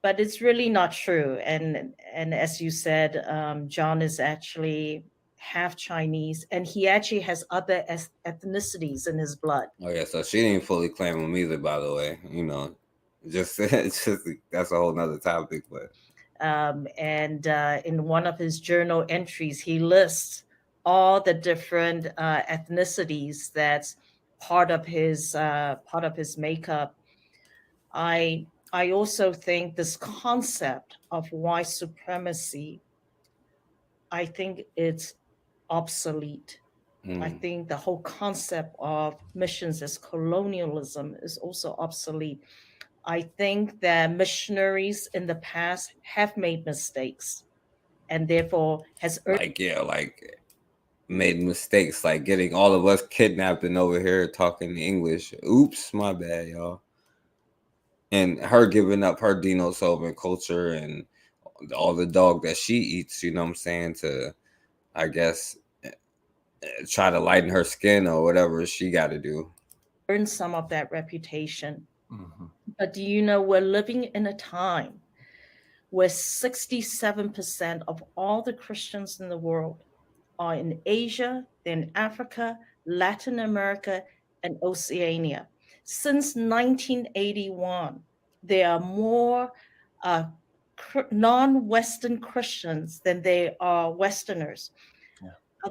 but it's really not true. And as you said, John is actually half Chinese, and he actually has other ethnicities in his blood. Oh yeah, so she didn't fully claim him either, by the way. You know, just that's a whole nother topic. But in one of his journal entries, he lists all the different ethnicities that's part of his makeup. I also think this concept of white supremacy, I think it's obsolete. I think the whole concept of missions as colonialism is also obsolete. I think that missionaries in the past have made mistakes and therefore has like made mistakes, like getting all of us kidnapped and over here talking English. Oops, my bad, y'all. And her giving up her Dino Sullivan culture and all the dog that she eats, you know what I'm saying, to, I guess, try to lighten her skin or whatever she got to do. earn some of that reputation. But do you know we're living in a time where 67% of all the Christians in the world are in Asia, in Africa, Latin America, and Oceania. Since 1981, there are more non-Western Christians than there are Westerners.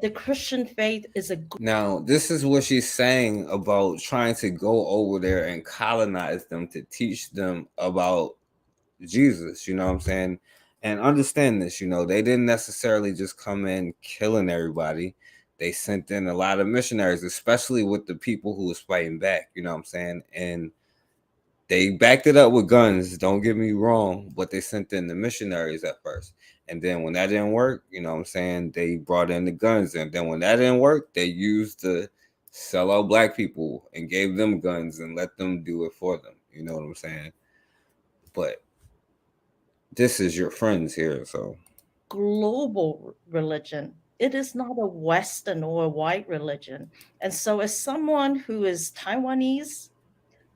The Christian faith is a Now, this is what she's saying about trying to go over there and colonize them to teach them about Jesus, you know what I'm saying? And understand this, you know, they didn't necessarily just come in killing everybody. They sent in a lot of missionaries, especially with the people who was fighting back, you know what I'm saying? And they backed it up with guns, don't get me wrong, but they sent in the missionaries at first. And then when that didn't work, you know what I'm saying, they brought in the guns. And then when that didn't work, they used the sell out black people and gave them guns and let them do it for them. You know what I'm saying? But this is your friends here, so global religion. It is not a Western or a white religion. And so, as someone who is Taiwanese,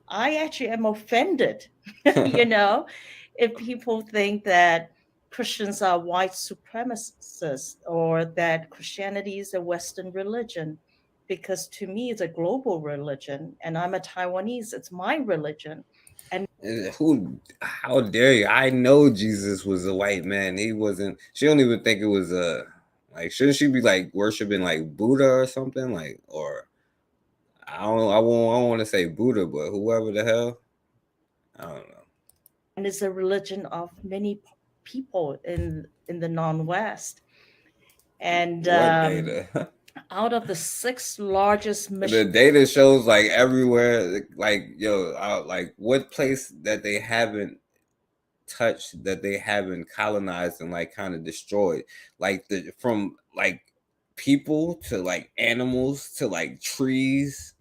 I actually am offended, you know, if people think that Christians are white supremacists or that Christianity is a Western religion. Because to me, it's a global religion, and I'm a Taiwanese, it's my religion. And how dare you? I know Jesus was a white man. He wasn't. She don't even think it was a like. Shouldn't she be like worshiping like Buddha or something like? Or I don't want to say Buddha, but whoever the hell, I don't know. And it's a religion of many people in the non-West. And What data? out of the 6 largest The data shows like everywhere, like like what place that they haven't touched, that they haven't colonized and like kind of destroyed, like from like people to like animals to like trees,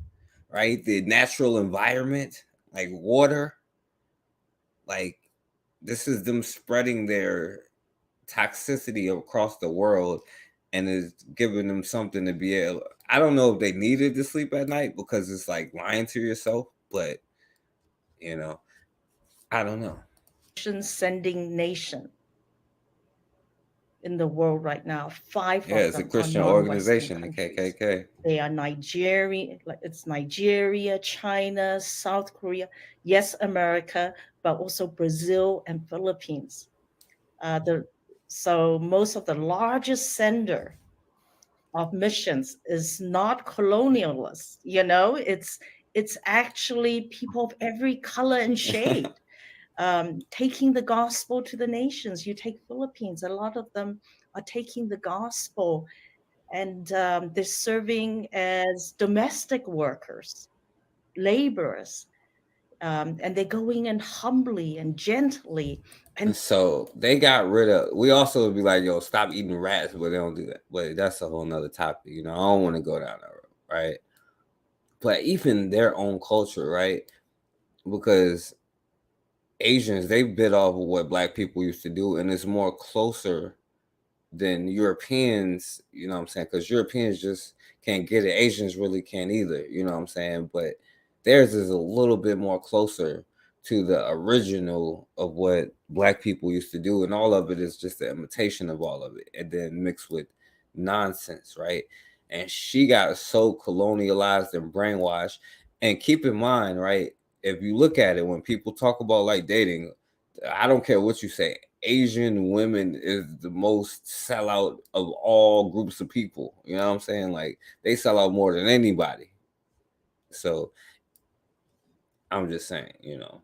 right? The natural environment, like water, like this is them spreading their toxicity across the world and is giving them something to be able. I don't know if they needed to sleep at night because it's like lying to yourself, but you know, I don't know. Sending nation in the world right now. 5 Yeah, of it's them a Christian are organization, the countries. KKK. They are Nigeria, like it's Nigeria, China, South Korea, yes, America, but also Brazil and Philippines. So most of the largest sender of missions is not colonialists, you know, it's actually people of every color and shade. Taking the gospel to the nations. You take Philippines, a lot of them are taking the gospel and they're serving as domestic workers, laborers, and they're going in humbly and gently. And so they got rid of. We also would be like, "Yo, stop eating rats," but they don't do that. But that's a whole nother topic. You know, I don't want to go down that road, right? But even their own culture, right? Because Asians, they bit off of what black people used to do, and it's more closer than Europeans, you know what I'm saying? Because Europeans just can't get it. Asians really can't either, you know what I'm saying? But theirs is a little bit more closer to the original of what black people used to do. And all of it is just an imitation of all of it. And then mixed with nonsense, right? And she got so colonialized and brainwashed. And keep in mind, right? If you look at it, when people talk about like dating, I don't care what you say, Asian women is the most sellout of all groups of people. You know what I'm saying? Like they sell out more than anybody. So I'm just saying, you know.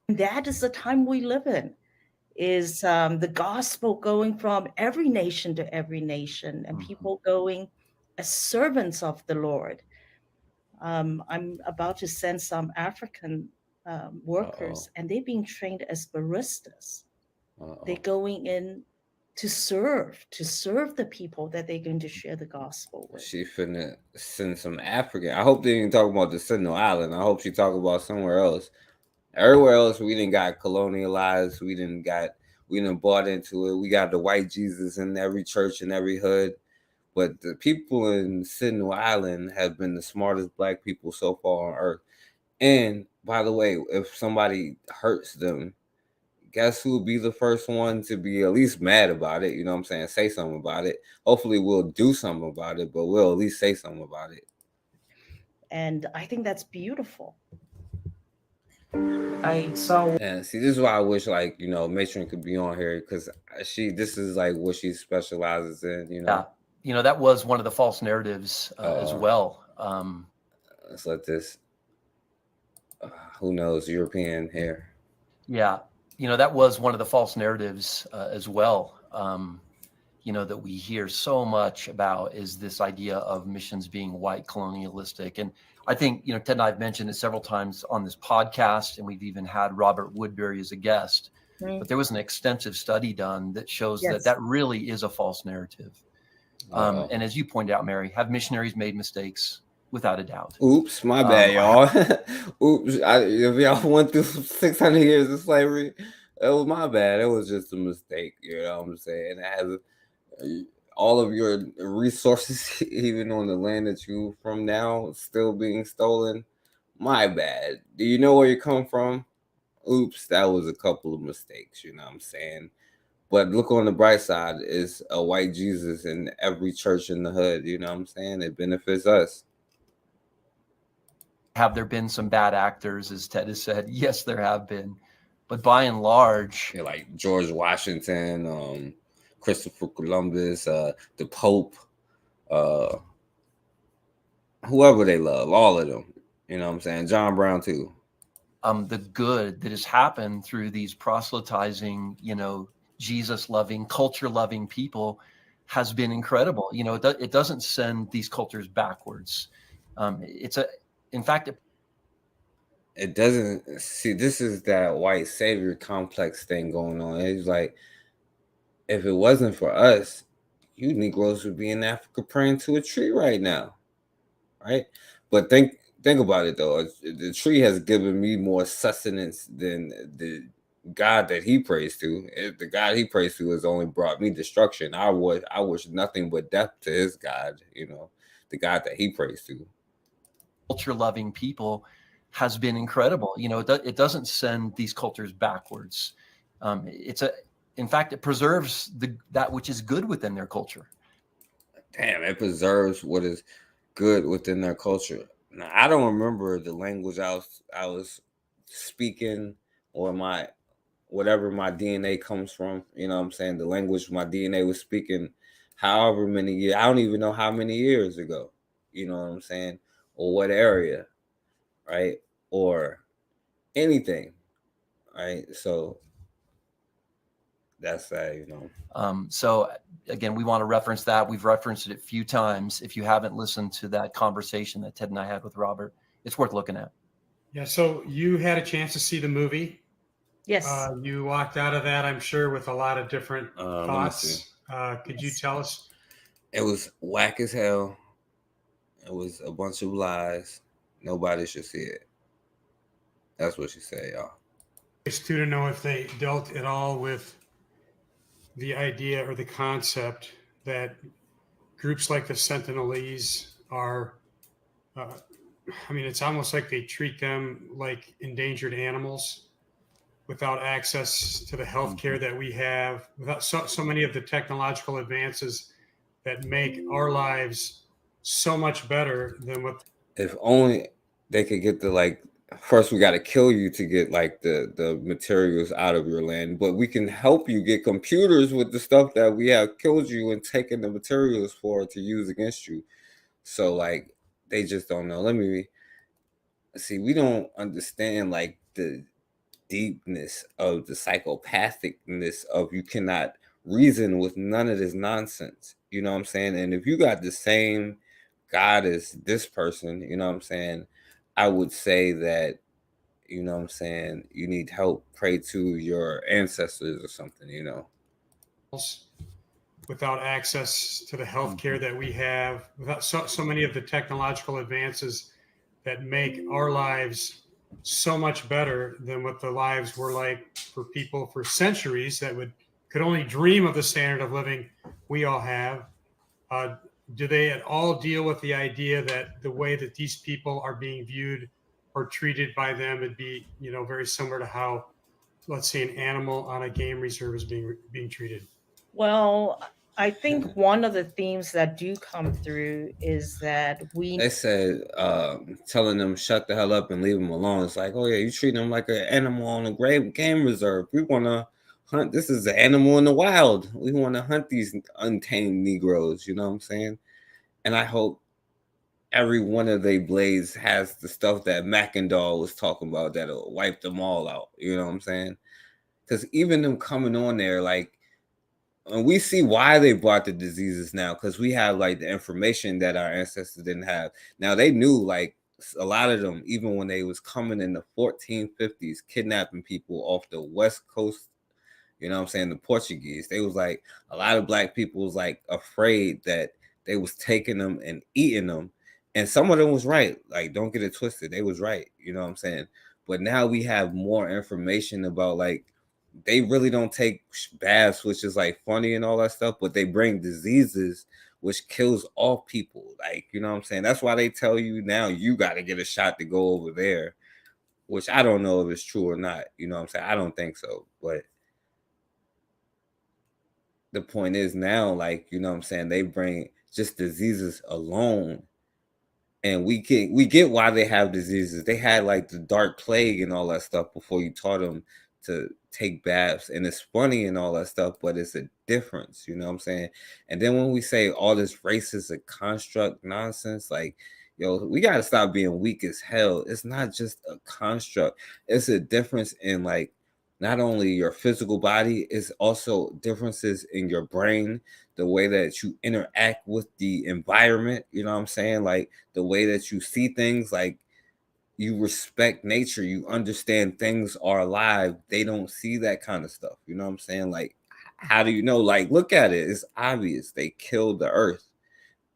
That is the time we live in. Is the gospel going from every nation to every nation and people going as servants of the Lord. I'm about to send some African workers, and they're being trained as baristas. They're going in to serve the people that they're going to share the gospel with. She finna send some African. I hope they didn't talk about the Sentinel Island. I hope she talk about somewhere else. Everywhere else, we didn't got colonialized. We didn't bought into it. We got the white Jesus in every church and every hood. But the people in Sentinel Island have been the smartest black people so far on earth. And by the way, if somebody hurts them, guess who will be the first one to be at least mad about it? You know what I'm saying? Say something about it. Hopefully we'll do something about it, but we'll at least say something about it. And I think that's beautiful. I saw. And see, this is why I wish, like, you know, Matron could be on here, because this is like what she specializes in, you know. Yeah, you know, that was one of the false narratives as well. Let's let this, who knows, European here. Yeah, you know, that was one of the false narratives as well. You know, that we hear so much about is this idea of missions being white colonialistic. And I think, you know, Ted and I have mentioned it several times on this podcast, and we've even had Robert Woodbury as a guest. But there was an extensive study done that shows that really is a false narrative. And as you pointed out, Mary, have missionaries made mistakes? Without a doubt. Oops, my bad, y'all. Oops, if y'all went through 600 years of slavery, it was my bad. It was just a mistake, you know what I'm saying? It has all of your resources, even on the land that you from now, still being stolen. My bad. Do you know where you come from? Oops, that was a couple of mistakes, you know what I'm saying? But look on the bright side, is a white Jesus in every church in the hood, you know what I'm saying? It benefits us. Have there been some bad actors, as Ted has said? Yes, there have been. But by and large... Yeah, like George Washington, Christopher Columbus, the Pope, whoever they love, all of them. You know what I'm saying? John Brown too. The good that has happened through these proselytizing, you know, Jesus-loving, culture-loving people has been incredible. You know, it doesn't send these cultures backwards. In fact, it doesn't. See, this is that white savior complex thing going on. It's like, if it wasn't for us, you Negroes would be in Africa praying to a tree right now, right? But think about it though. The tree has given me more sustenance than the God that he prays to. If the God he prays to has only brought me destruction, I wish nothing but death to his God. You know, the God that he prays to. Culture-loving people has been incredible. You know, it doesn't send these cultures backwards. In fact, it preserves that which is good within their culture. Damn, it preserves what is good within their culture. Now, I don't remember the language I was speaking, or whatever my DNA comes from. You know what I'm saying? The language my DNA was speaking, however many years, I don't even know how many years ago. You know what I'm saying? Or what area, right? Or anything, right? So that's that, you know. So again, we want to reference that. We've referenced it a few times. If you haven't listened to that conversation that Ted and I had with Robert, it's worth looking at. Yeah. So you had a chance to see the movie. Yes. You walked out of that, I'm sure, with a lot of different thoughts. Could you tell us? It was whack as hell. It was a bunch of lies. Nobody should see it. That's what she said, y'all. It's to know if they dealt at all with the idea or the concept that groups like the Sentinelese are, I mean, it's almost like they treat them like endangered animals without access to the health care that we have, without so many of the technological advances that make our lives so much better than what. If only they could get first we got to kill you to get like the materials out of your land, but we can help you get computers with the stuff that we have killed you and taken the materials for to use against you. So like, they just don't know. Let me see. We don't understand like the deepness of the psychopathicness of, you cannot reason with none of this nonsense. You know what I'm saying? And if you got the same God is this person, you know what I'm saying, I would say that, you know what I'm saying, you need help, pray to your ancestors or something, you know. Without access to the health care that we have, without so many of the technological advances that make our lives so much better than what the lives were like for people for centuries that could only dream of the standard of living we all have. Do they at all deal with the idea that the way that these people are being viewed or treated by them would be, very similar to how, let's say, an animal on a game reserve is being treated? Well, I think one of the themes that do come through is that They said telling them shut the hell up and leave them alone. It's like, oh yeah, you treat them like an animal on a great game reserve. We want to hunt. This is an animal in the wild. We want to hunt these untamed Negroes. You know what I'm saying? And I hope every one of they blades has the stuff that Mackendall was talking about that'll wipe them all out. You know what I'm saying? Because even them coming on there, like, and we see why they brought the diseases now, because we have like the information that our ancestors didn't have. Now they knew, like, a lot of them, even when they was coming in the 1450s, kidnapping people off the west coast, you know what I'm saying, the Portuguese, they was like, a lot of black people was like afraid that they was taking them and eating them. And some of them was right. Like, don't get it twisted. They was right. You know what I'm saying? But now we have more information about, like, they really don't take baths, which is like funny and all that stuff, but they bring diseases which kills off people. Like, you know what I'm saying? That's why they tell you now you got to get a shot to go over there, which I don't know if it's true or not. You know what I'm saying? I don't think so. But the point is now, like, you know what I'm saying, they bring just diseases alone. And we get why they have diseases. They had like the dark plague and all that stuff before you taught them to take baths. And it's funny and all that stuff, but it's a difference, you know what I'm saying? And then when we say all this race is a construct nonsense, like, yo, we gotta stop being weak as hell. It's not just a construct. It's a difference in, like, not only your physical body, it's also differences in your brain, the way that you interact with the environment, you know what I'm saying? Like, the way that you see things, like, you respect nature, you understand things are alive. They don't see that kind of stuff, you know what I'm saying? Like, how do you know? Like, look at it, it's obvious. They killed the earth.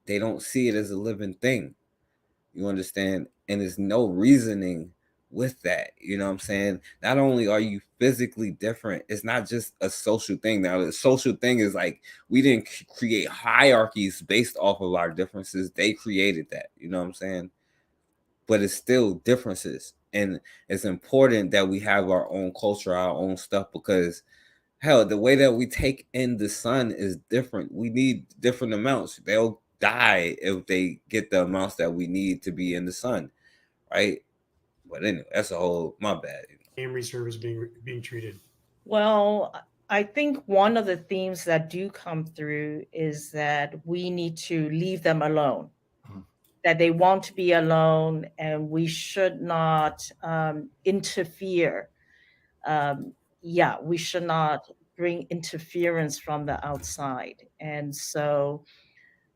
They don't see it as a living thing. You understand? And there's no reasoning with that. You know what I'm saying? Not only are you physically different, it's not just a social thing. Now, the social thing is like, we didn't create hierarchies based off of our differences. They created that. You know what I'm saying? But it's still differences. And it's important that we have our own culture, our own stuff, because hell, the way that we take in the sun is different. We need different amounts. They'll die if they get the amounts that we need to be in the sun, right? But anyway, that's a whole, my bad. Game reserve is being treated. Well, I think one of the themes that do come through is that we need to leave them alone, that they want to be alone, and we should not interfere. We should not bring interference from the outside. And so,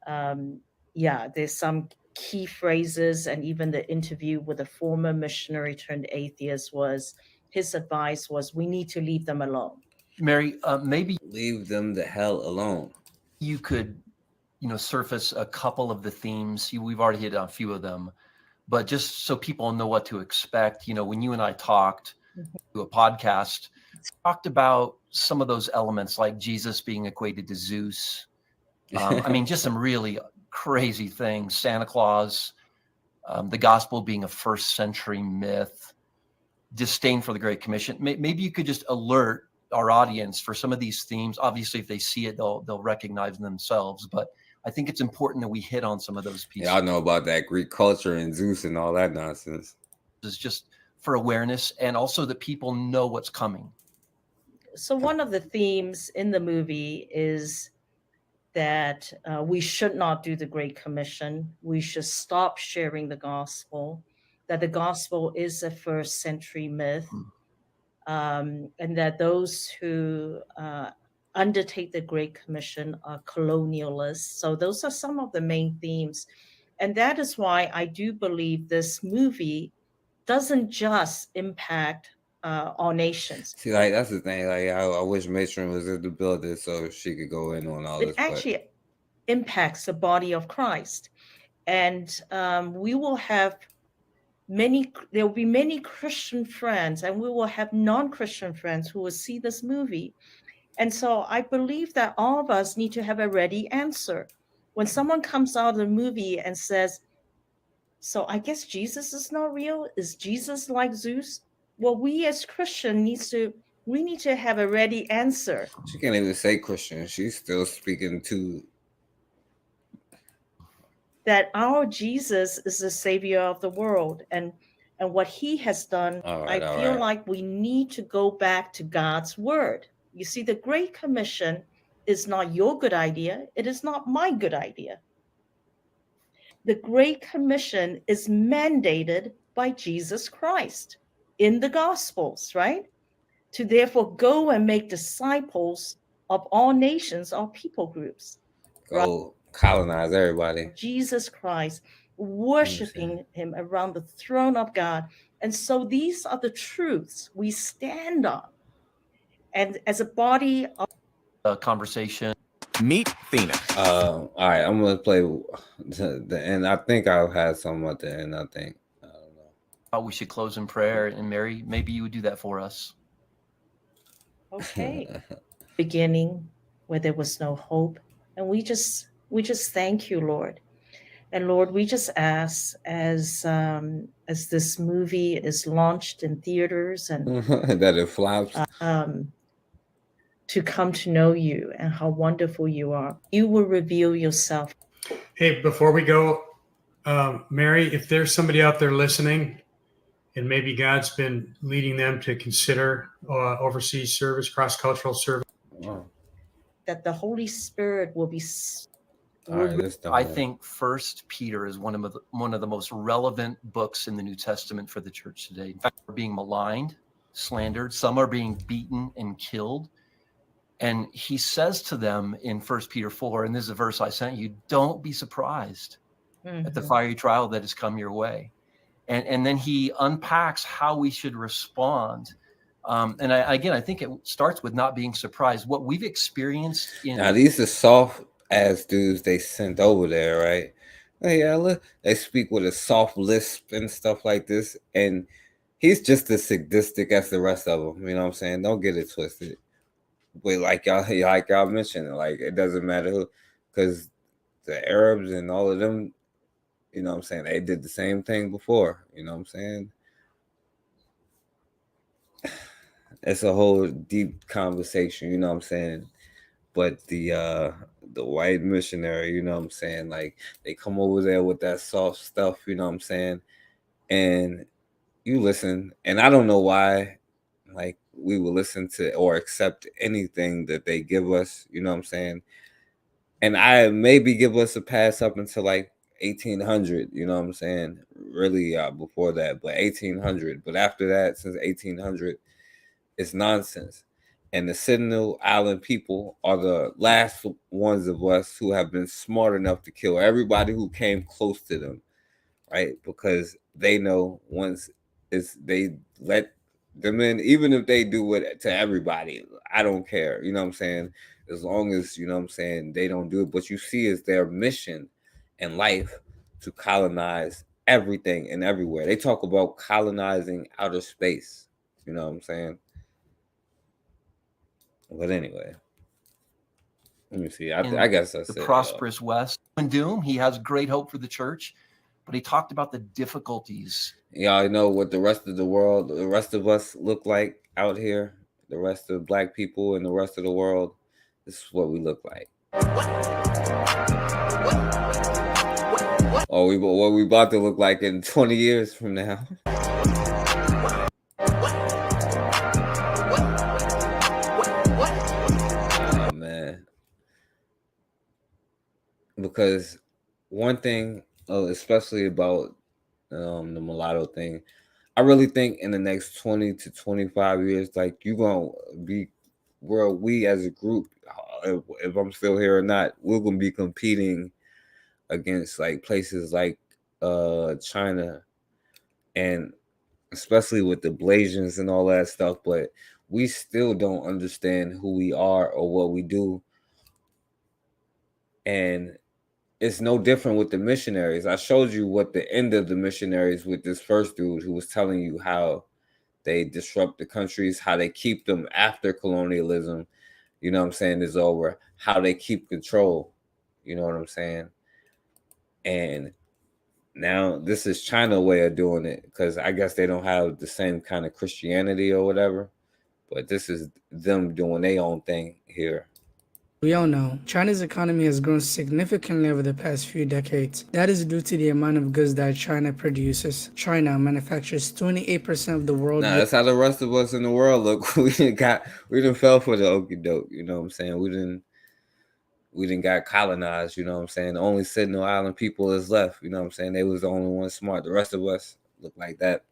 there's some key phrases, and even the interview with a former missionary turned atheist was, his advice was, we need to leave them alone. Mary, maybe leave them the hell alone. You could, surface a couple of the themes. We've already hit on a few of them, but just so people know what to expect, when you and I talked to a podcast, talked about some of those elements, like Jesus being equated to Zeus. Just some really crazy things. Santa Claus, the gospel being a first century myth, disdain for the Great Commission. Maybe you could just alert our audience for some of these themes. Obviously, if they see it, they'll recognize themselves. But I think it's important that we hit on some of those pieces. Yeah, I know about that Greek culture and Zeus and all that nonsense. It's just for awareness, and also that people know what's coming. So one of the themes in the movie is that we should not do the Great Commission. We should stop sharing the gospel, that the gospel is a first century myth, and that those who undertake the Great Commission are colonialists. So those are some of the main themes. And that is why I do believe this movie doesn't just impact all nations. See, like that's the thing. Like I wish Matron was in the building so she could go in on all It this. actually impacts the body of Christ, and we will have there will be many Christian friends, and we will have non-Christian friends who will see this movie. And so I believe that all of us need to have a ready answer. When someone comes out of the movie and says, so I guess Jesus is not real, is Jesus like Zeus? Well, we as Christians need to have a ready answer. She can't even say Christian. She's still speaking to that our Jesus is the savior of the world, and what he has done. I feel like we need to go back to God's word. You see, the Great Commission is not your good idea. It is not my good idea. The Great Commission is mandated by Jesus Christ in the Gospels, right? To therefore go and make disciples of all nations, all people groups. go colonize everybody. Jesus Christ, worshiping him around the throne of God. And so these are the truths we stand on. And as a body of conversation. Meet Thina. All right, I'm gonna play the end. I think I'll have some at the end. I think. I don't know. We should close in prayer, and Mary, maybe you would do that for us. Okay. Beginning where there was no hope, and we just thank you, Lord. And Lord, we just ask as this movie is launched in theaters and that it flops. To come to know you and how wonderful you are. You will reveal yourself. Hey, before we go, Mary, if there's somebody out there listening and maybe God's been leading them to consider overseas service, cross-cultural service. That the Holy Spirit will be... I think First Peter is one of the most relevant books in the New Testament for the church today. In fact, we're being maligned, slandered. Some are being beaten and killed. And he says to them in 1 Peter 4, and this is a verse I sent you, don't be surprised at the fiery trial that has come your way. And then he unpacks how we should respond. And I think it starts with not being surprised. What we've experienced in... Now, these are soft ass dudes they sent over there, right? Yeah, look, they speak with a soft lisp and stuff like this. And he's just as sadistic as the rest of them. You know what I'm saying? Don't get it twisted. But like y'all mentioned, like it doesn't matter who, because the Arabs and all of them, you know what I'm saying, they did the same thing before. You know what I'm saying? It's a whole deep conversation, you know what I'm saying? But the white missionary, you know what I'm saying, like they come over there with that soft stuff, you know what I'm saying? And you listen, and I don't know why, like we will listen to or accept anything that they give us, you know what I'm saying? And I maybe give us a pass up until like 1800, you know what I'm saying? Really before that, but 1800. But after that, since 1800, it's nonsense. And the Sentinel Island people are the last ones of us who have been smart enough to kill everybody who came close to them, right? Because they know once they let them in, even if they do it to everybody, I don't care. You know what I'm saying? As long as, you know what I'm saying, they don't do it. But you see it's their mission in life to colonize everything and everywhere. They talk about colonizing outer space. You know what I'm saying? But anyway, let me see. I guess that's the prosperous West. In doom, he has great hope for the church, but he talked about the difficulties. Y'all know what the rest of the world, the rest of us look like out here. The rest of black people and the rest of the world. This is what we look like. Or what we about to look like in 20 years from now. Oh man. Because one thing, especially about the mulatto thing, I really think in the next 20 to 25 years, like you're gonna be where we as a group, if I'm still here or not, we're gonna be competing against like places like China, and especially with the Blasians and all that stuff, but we still don't understand who we are or what we do. And it's no different with the missionaries. I showed you what the end of the missionaries with this first dude who was telling you how they disrupt the countries, how they keep them after colonialism, you know what I'm saying, is over, how they keep control, you know what I'm saying? And now this is China way of doing it, because I guess they don't have the same kind of Christianity or whatever, but this is them doing their own thing here. We all know China's economy has grown significantly over the past few decades. That is due to the amount of goods that China produces. China manufactures 28% of the world. Nah, that's how the rest of us in the world look. We didn't fell for the okie doke. You know what I'm saying? We didn't got colonized. You know what I'm saying? The only Sentinel Island people is left. You know what I'm saying? They was the only ones smart. The rest of us look like that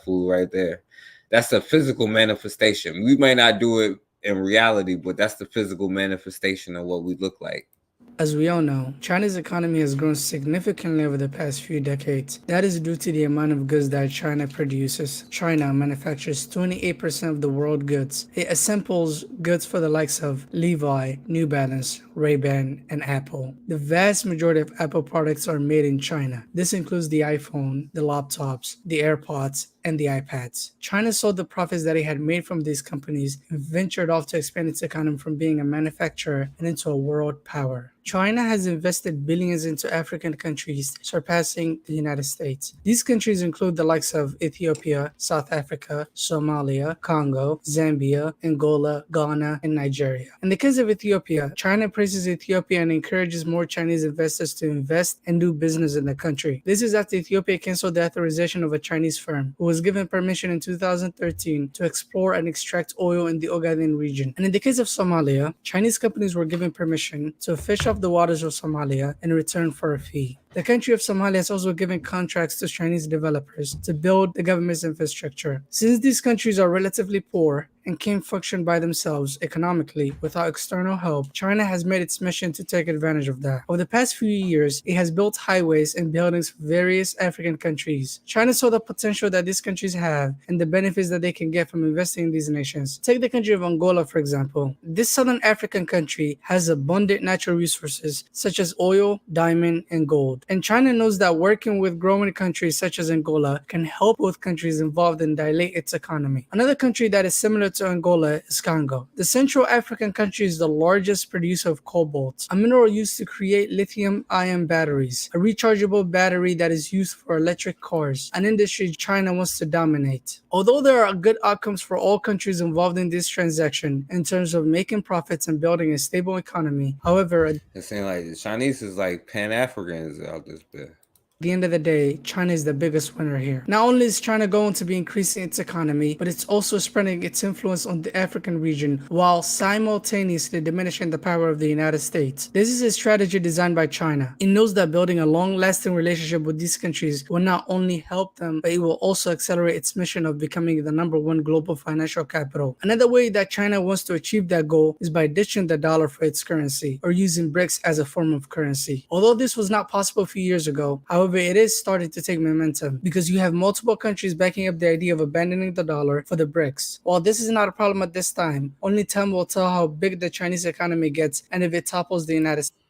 fool right there. That's the physical manifestation. We may not do it in reality, but that's the physical manifestation of what we look like. As we all know, China's economy has grown significantly over the past few decades. That is due to the amount of goods that China produces. China manufactures 28% of the world goods. It assembles goods for the likes of Levi, New Balance, Ray-Ban, and Apple. The vast majority of Apple products are made in China. This includes the iPhone, the laptops, the AirPods, and the iPads. China sold the profits that it had made from these companies and ventured off to expand its economy from being a manufacturer and into a world power. China has invested billions into African countries, surpassing the United States. These countries include the likes of Ethiopia, South Africa, Somalia, Congo, Zambia, Angola, Ghana, and Nigeria. In the case of Ethiopia, China praises Ethiopia and encourages more Chinese investors to invest and do business in the country. This is after Ethiopia canceled the authorization of a Chinese firm who was given permission in 2013 to explore and extract oil in the Ogaden region. And in the case of Somalia, Chinese companies were given permission to fish off the waters of Somalia in return for a fee. The country of Somalia has also given contracts to Chinese developers to build the government's infrastructure. Since these countries are relatively poor and can't function by themselves economically without external help, China has made its mission to take advantage of that. Over the past few years, it has built highways and buildings for various African countries. China saw the potential that these countries have and the benefits that they can get from investing in these nations. Take the country of Angola, for example. This southern African country has abundant natural resources such as oil, diamond, and gold. And China knows that working with growing countries such as Angola can help both countries involved and dilate its economy. Another country that is similar to Angola is Congo. The Central African country is the largest producer of cobalt, a mineral used to create lithium-ion batteries, a rechargeable battery that is used for electric cars, an industry China wants to dominate. Although there are good outcomes for all countries involved in this transaction in terms of making profits and building a stable economy, however, It seems like the Chinese is like Pan-Africans out this bit. At the end of the day, China is the biggest winner here. Not only is China going to be increasing its economy, but it's also spreading its influence on the African region while simultaneously diminishing the power of the United States. This is a strategy designed by China. It knows that building a long-lasting relationship with these countries will not only help them, but it will also accelerate its mission of becoming the #1 global financial capital. Another way that China wants to achieve that goal is by ditching the dollar for its currency, or using BRICS as a form of currency. Although this was not possible a few years ago, however, it is starting to take momentum because you have multiple countries backing up the idea of abandoning the dollar for the BRICS. While this is not a problem at this time, only time will tell how big the Chinese economy gets and if it topples the United States.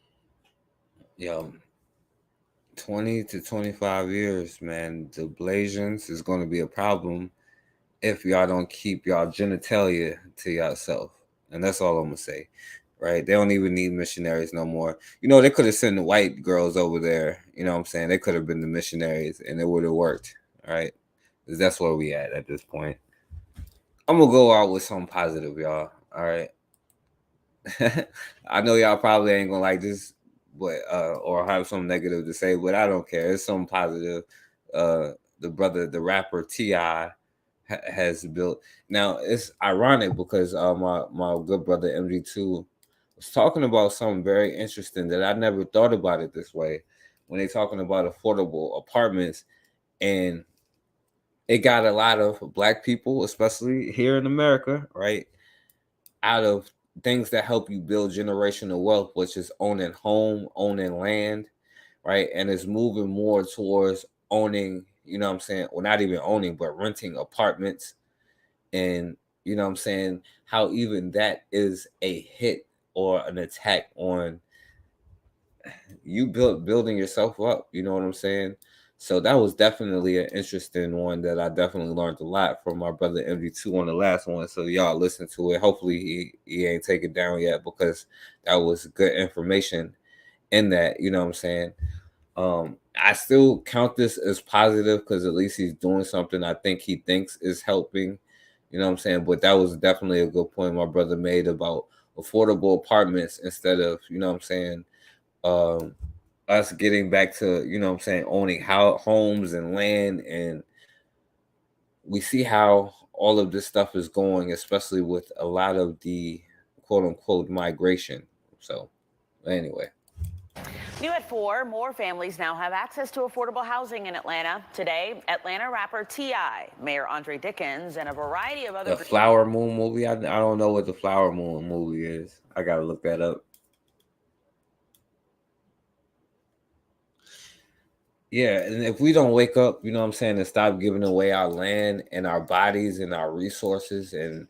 Yo, 20 to 25 years, man, the Blasians is going to be a problem if y'all don't keep y'all genitalia to yourself. And that's all I'm going to say. Right? They don't even need missionaries no more. You know, they could have sent the white girls over there. You know what I'm saying? They could have been the missionaries and it would have worked. Right? Because that's where we at this point. I'm going to go out with something positive, y'all. All right? I know y'all probably ain't going to like this, but or have something negative to say, but I don't care. It's something positive. The rapper T.I. has built. Now, it's ironic because my good brother MG2 was talking about something very interesting that I never thought about it this way when they're talking about affordable apartments. And it got a lot of black people, especially here in America, right, out of things that help you build generational wealth, which is owning home, owning land. right? And it's moving more towards owning, you know what I'm saying? Well, not even owning, but renting apartments. And, you know what I'm saying? How even that is a hit or an attack on you building yourself up. You know what I'm saying? So that was definitely an interesting one that I definitely learned a lot from my brother MD2 on the last one. So y'all listen to it. Hopefully he ain't take it down yet, because that was good information in that. You know what I'm saying? I still count this as positive because at least he's doing something I think he thinks is helping. You know what I'm saying? But that was definitely a good point my brother made about affordable apartments instead of, you know what I'm saying, us getting back to, you know what I'm saying, owning homes and land. And we see how all of this stuff is going, especially with a lot of the quote unquote migration. So anyway. New at 4, more families now have access to affordable housing in Atlanta. Today, Atlanta rapper T.I., Mayor Andre Dickens, and a variety of other... The Flower Moon movie? I don't know what the Flower Moon movie is. I gotta look that up. Yeah, and if we don't wake up, you know what I'm saying, and stop giving away our land and our bodies and our resources, and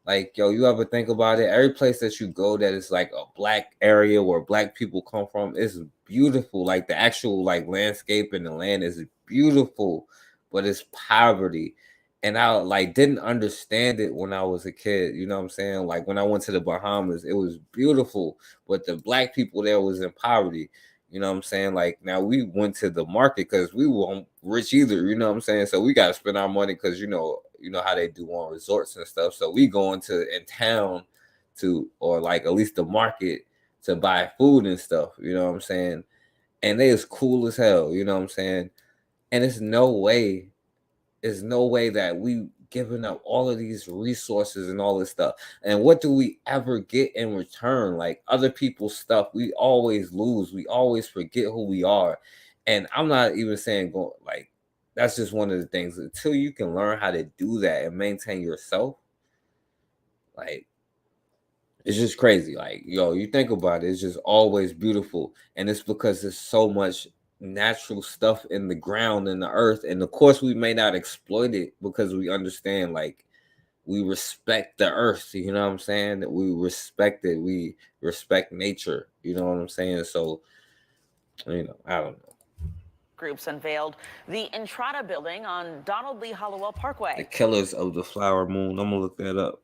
like, yo, you ever think about it? Every place that you go that is like a black area where black people come from is beautiful. Like the actual like landscape and the land is beautiful, but it's poverty. And I like didn't understand it when I was a kid. You know what I'm saying? Like when I went to the Bahamas, it was beautiful, but the black people there was in poverty. You know what I'm saying? Like now we went to the market because we weren't rich either. You know what I'm saying? So we got to spend our money because you know how they do on resorts and stuff. So we go into in town to, or like at least the market, to buy food and stuff. You know what I'm saying? And they is cool as hell. You know what I'm saying? And it's no way that we giving up all of these resources and all this stuff. And what do we ever get in return? Like other people's stuff, we always lose. We always forget who we are. And I'm not even saying go like that's just one of the things. Until you can learn how to do that and maintain yourself, like it's just crazy. Like, yo, you think about it, it's just always beautiful. And it's because there's so much natural stuff in the ground and the earth. And of course, we may not exploit it because we understand, like, we respect the earth. You know what I'm saying? That we respect it. We respect nature. You know what I'm saying? So, you know, I don't know. Groups unveiled the Entrada building on Donald Lee Hollowell Parkway. The Killers of the Flower Moon. I'm gonna look that up.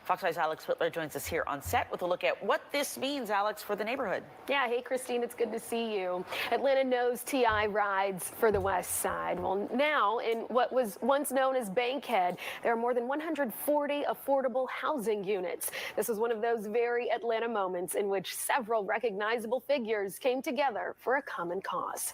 Fox 5's Alex Whitler joins us here on set with a look at what this means, Alex, for the neighborhood. Yeah, hey, Christine, it's good to see you. Atlanta knows T.I. rides for the West Side. Well, now, in what was once known as Bankhead, there are more than 140 affordable housing units. This was one of those very Atlanta moments in which several recognizable figures came together for a common cause.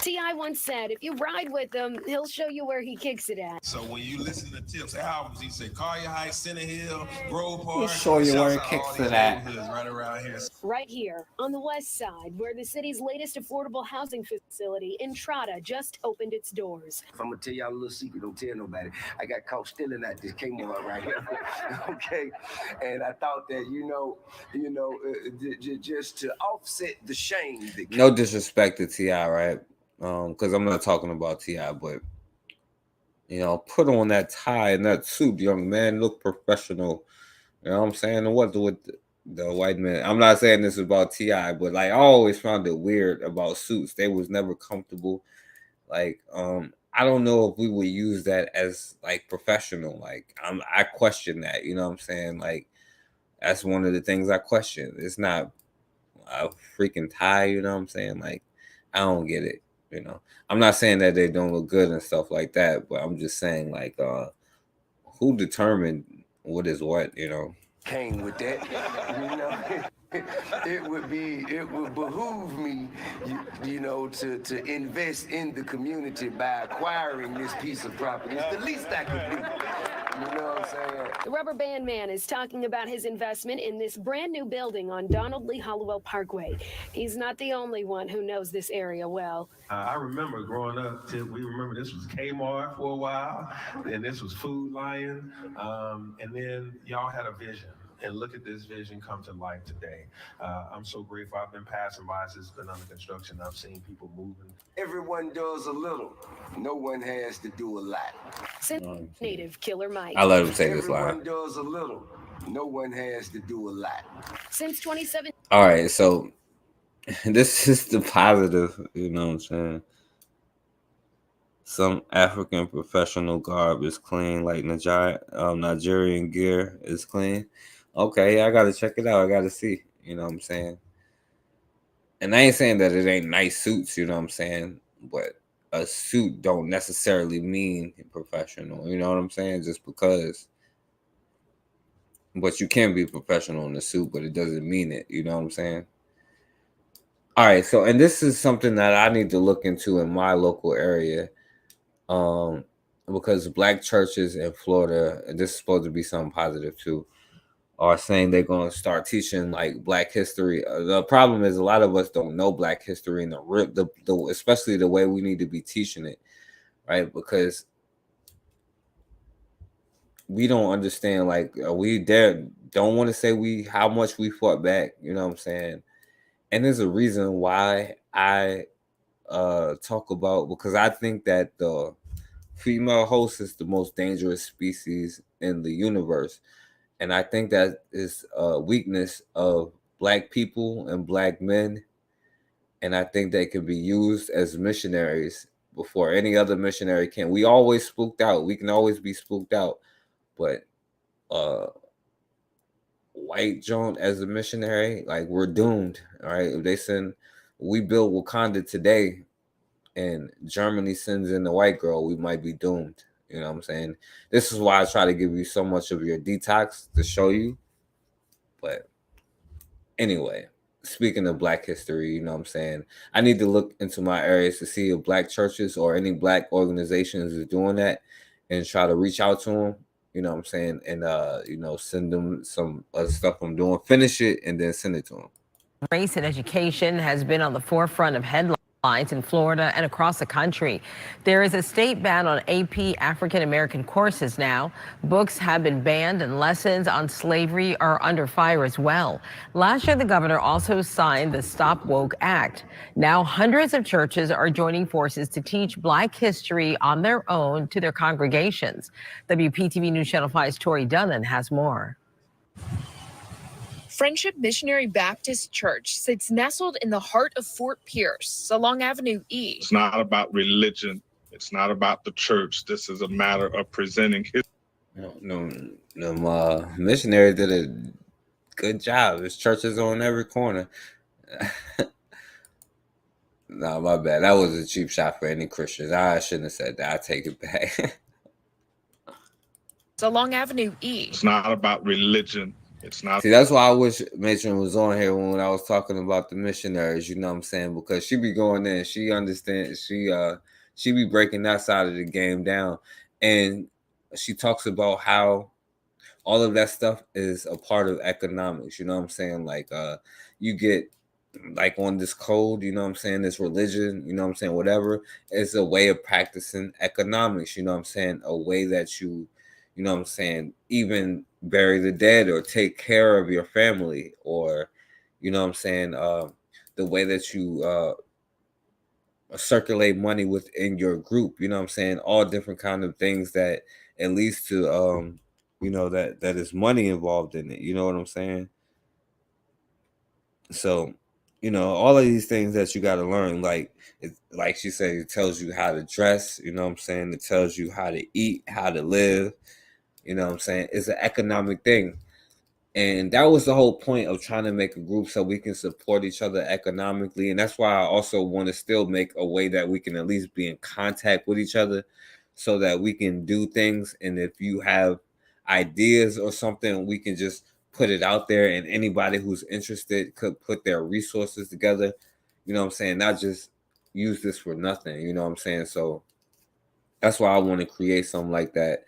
T.I. once said, if you ride with him, he'll show you where he kicks it at. So when you listen to Tip's albums, he said Collier Heights, Center Hill, Grove Park. He'll show you where he kicks it at. Right around here. Right here on the West Side, where the city's latest affordable housing facility, Entrada, just opened its doors. If I'm gonna tell y'all a little secret, don't tell nobody. I got caught stealing at this Kmart right here. Okay, and I thought that just to offset the shame. No disrespect to T.I., right? Because I'm not talking about T.I., but you know, put on that tie and that suit, young man. Look professional. You know what I'm saying? And what with the white man? I'm not saying this is about T.I., but like I always found it weird about suits. They was never comfortable. Like, I don't know if we would use that as like professional. Like, I question that. You know what I'm saying? Like, that's one of the things I question. It's not a freaking tie. You know what I'm saying? Like, I don't get it. You know, I'm not saying that they don't look good and stuff like that, but I'm just saying, like, who determined what is what, you know? Came with that, you know. It would behoove me, to invest in the community by acquiring this piece of property. It's the least I could do. You know what I'm saying? The Rubber Band Man is talking about his investment in this brand new building on Donald Lee Hollowell Parkway. He's not the only one who knows this area well. I remember growing up, we remember this was Kmart for a while, and this was Food Lion, and then y'all had a vision. And look at this vision come to life today. I'm so grateful. I've been passing by since it's been under construction. I've seen people moving. Everyone does a little. No one has to do a lot. Native Killer Mike. I let him say this line. Everyone does a little. No one has to do a lot. Since 2017. All right, so this is the positive, you know what I'm saying? Some African professional garb is clean, like Nigerian gear is clean. Okay, I gotta check it out. I gotta see, you know what I'm saying? And I ain't saying that it ain't nice suits, you know what I'm saying? But a suit don't necessarily mean professional, you know what I'm saying? Just because. But you can be professional in a suit, but it doesn't mean it, you know what I'm saying? All right, so and this is something that I need to look into in my local area. Because black churches in Florida, and this is supposed to be something positive too, are saying they're going to start teaching like Black history. The problem is a lot of us don't know Black history and especially the way we need to be teaching it, right? Because we don't understand, like we don't want to say how much we fought back, you know what I'm saying? And there's a reason why I talk about, because I think that the female host is the most dangerous species in the universe. And I think that is a weakness of Black people and Black men. And I think they can be used as missionaries before any other missionary can. We always spooked out. We can always be spooked out. But white Joan as a missionary, like we're doomed. All right. If they send, we build Wakanda today and Germany sends in the white girl, we might be doomed. You know what I'm saying? This is why I try to give you so much of your detox to show you. But anyway, speaking of Black history, you know what I'm saying? I need to look into my areas to see if Black churches or any Black organizations is doing that and try to reach out to them. You know what I'm saying? And, send them some stuff I'm doing. Finish it and then send it to them. Race and education has been on the forefront of headlines in Florida and across the country. There is a state ban on AP African American courses now. Books have been banned and lessons on slavery are under fire as well. Last year, the governor also signed the Stop Woke Act. Now, hundreds of churches are joining forces to teach Black history on their own to their congregations. WPTV News Channel 5's Tori Dunnan has more. Friendship Missionary Baptist Church sits nestled in the heart of Fort Pierce, along Avenue E. It's not about religion. It's not about the church. This is a matter of presenting his. Missionary did a good job. There's churches on every corner. No, my bad. That was a cheap shot for any Christians. I shouldn't have said that. I take it back. Along Avenue E. It's not about religion. It's not. See, that's why I wish Matron was on here when I was talking about the missionaries, you know what I'm saying? Because she be going in, she understands, she be breaking that side of the game down. And she talks about how all of that stuff is a part of economics, you know what I'm saying? Like you get like on this code, you know what I'm saying, this religion, you know what I'm saying, whatever, it's a way of practicing economics, you know what I'm saying, a way that you know what I'm saying, even bury the dead or take care of your family, or, you know what I'm saying, the way that you circulate money within your group, you know what I'm saying, all different kind of things that it leads to, that is money involved in it, you know what I'm saying? So, all of these things that you got to learn, like she said, it tells you how to dress, you know what I'm saying? It tells you how to eat, how to live. You know what I'm saying? It's an economic thing. And that was the whole point of trying to make a group so we can support each other economically. And that's why I also want to still make a way that we can at least be in contact with each other so that we can do things. And if you have ideas or something, we can just put it out there and anybody who's interested could put their resources together. You know what I'm saying? Not just use this for nothing. You know what I'm saying? So that's why I want to create something like that.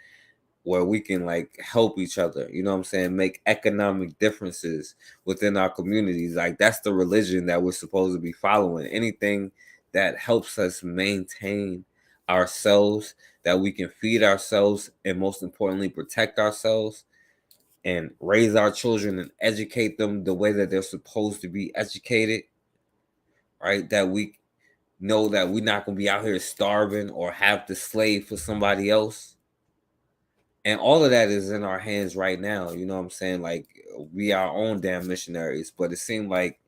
where we can like help each other, you know what I'm saying, make economic differences within our communities. Like that's the religion that we're supposed to be following. Anything that helps us maintain ourselves, that we can feed ourselves, and most importantly protect ourselves and raise our children and educate them the way that they're supposed to be educated, right? That we know that we're not going to be out here starving or have to slave for somebody else. And all of that is in our hands right now. You know what I'm saying? Like, we our own damn missionaries. But it seemed like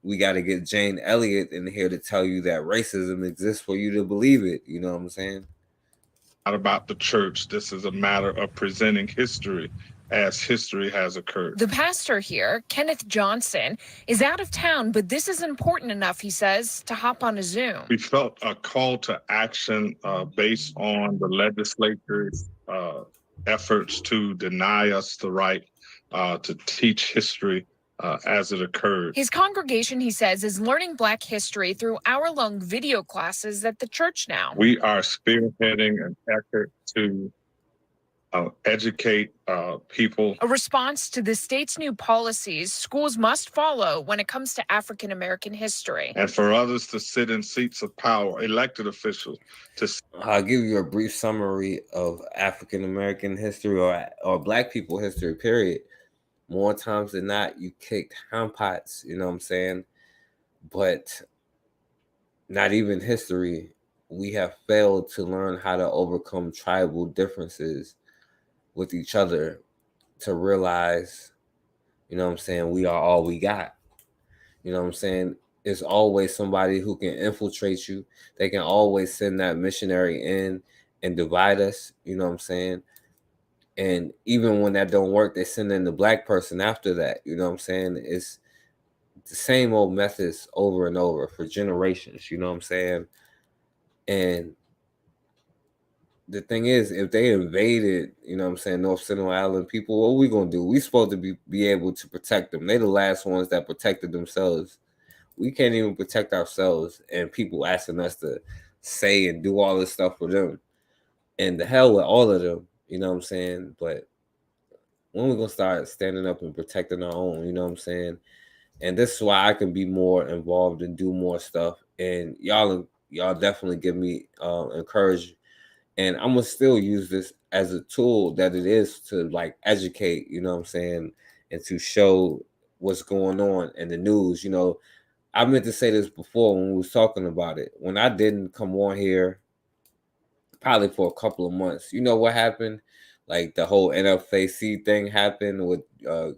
we got to get Jane Elliott in here to tell you that racism exists for you to believe it. You know what I'm saying? Not about the church. This is a matter of presenting history as history has occurred. The pastor here, Kenneth Johnson, is out of town, but this is important enough, he says, to hop on a Zoom. We felt a call to action based on the legislature's efforts to deny us the right to teach history as it occurred. His congregation, he says, is learning Black history through hour-long video classes at the church now. We are spearheading an effort to educate people. A response to the state's new policies schools must follow when it comes to African American history. And for others to sit in seats of power, elected officials. I'll give you a brief summary of African American history or Black people history, period. More times than not, you kicked ham pots, you know what I'm saying? But not even history. We have failed to learn how to overcome tribal differences with each other to realize, you know what I'm saying, we are all we got. You know what I'm saying? It's always somebody who can infiltrate you. They can always send that missionary in and divide us, you know what I'm saying? And even when that don't work, they send in the Black person after that, you know what I'm saying? It's the same old methods over and over for generations, you know what I'm saying? And the thing is, if they invaded, you know what I'm saying, North Central Island people, what are we going to do? We supposed to be able to protect them. They're the last ones that protected themselves. We can't even protect ourselves, and people asking us to say and do all this stuff for them. And the hell with all of them, you know what I'm saying? But when we going to start standing up and protecting our own, you know what I'm saying? And this is why I can be more involved and do more stuff. And y'all definitely give me encouragement. And I'm gonna still use this as a tool that it is to like educate, you know what I'm saying, and to show what's going on in the news. You know, I meant to say this before when we was talking about it. When I didn't come on here, probably for a couple of months, you know what happened? Like the whole NFAC thing happened with, you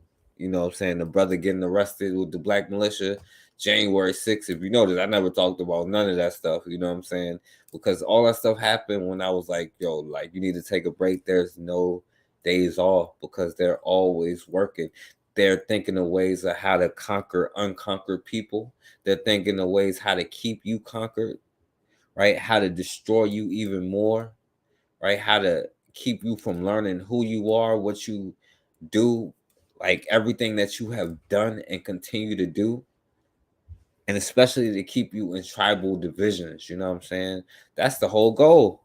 know what I'm saying, the brother getting arrested with the Black militia. January 6th, if you notice, I never talked about none of that stuff, you know what I'm saying? Because all that stuff happened when I was like, yo, like, you need to take a break. There's no days off because they're always working. They're thinking of ways of how to conquer unconquered people. They're thinking of ways how to keep you conquered, right? How to destroy you even more, right? How to keep you from learning who you are, what you do, like everything that you have done and continue to do. And especially to keep you in tribal divisions, you know what I'm saying? That's the whole goal.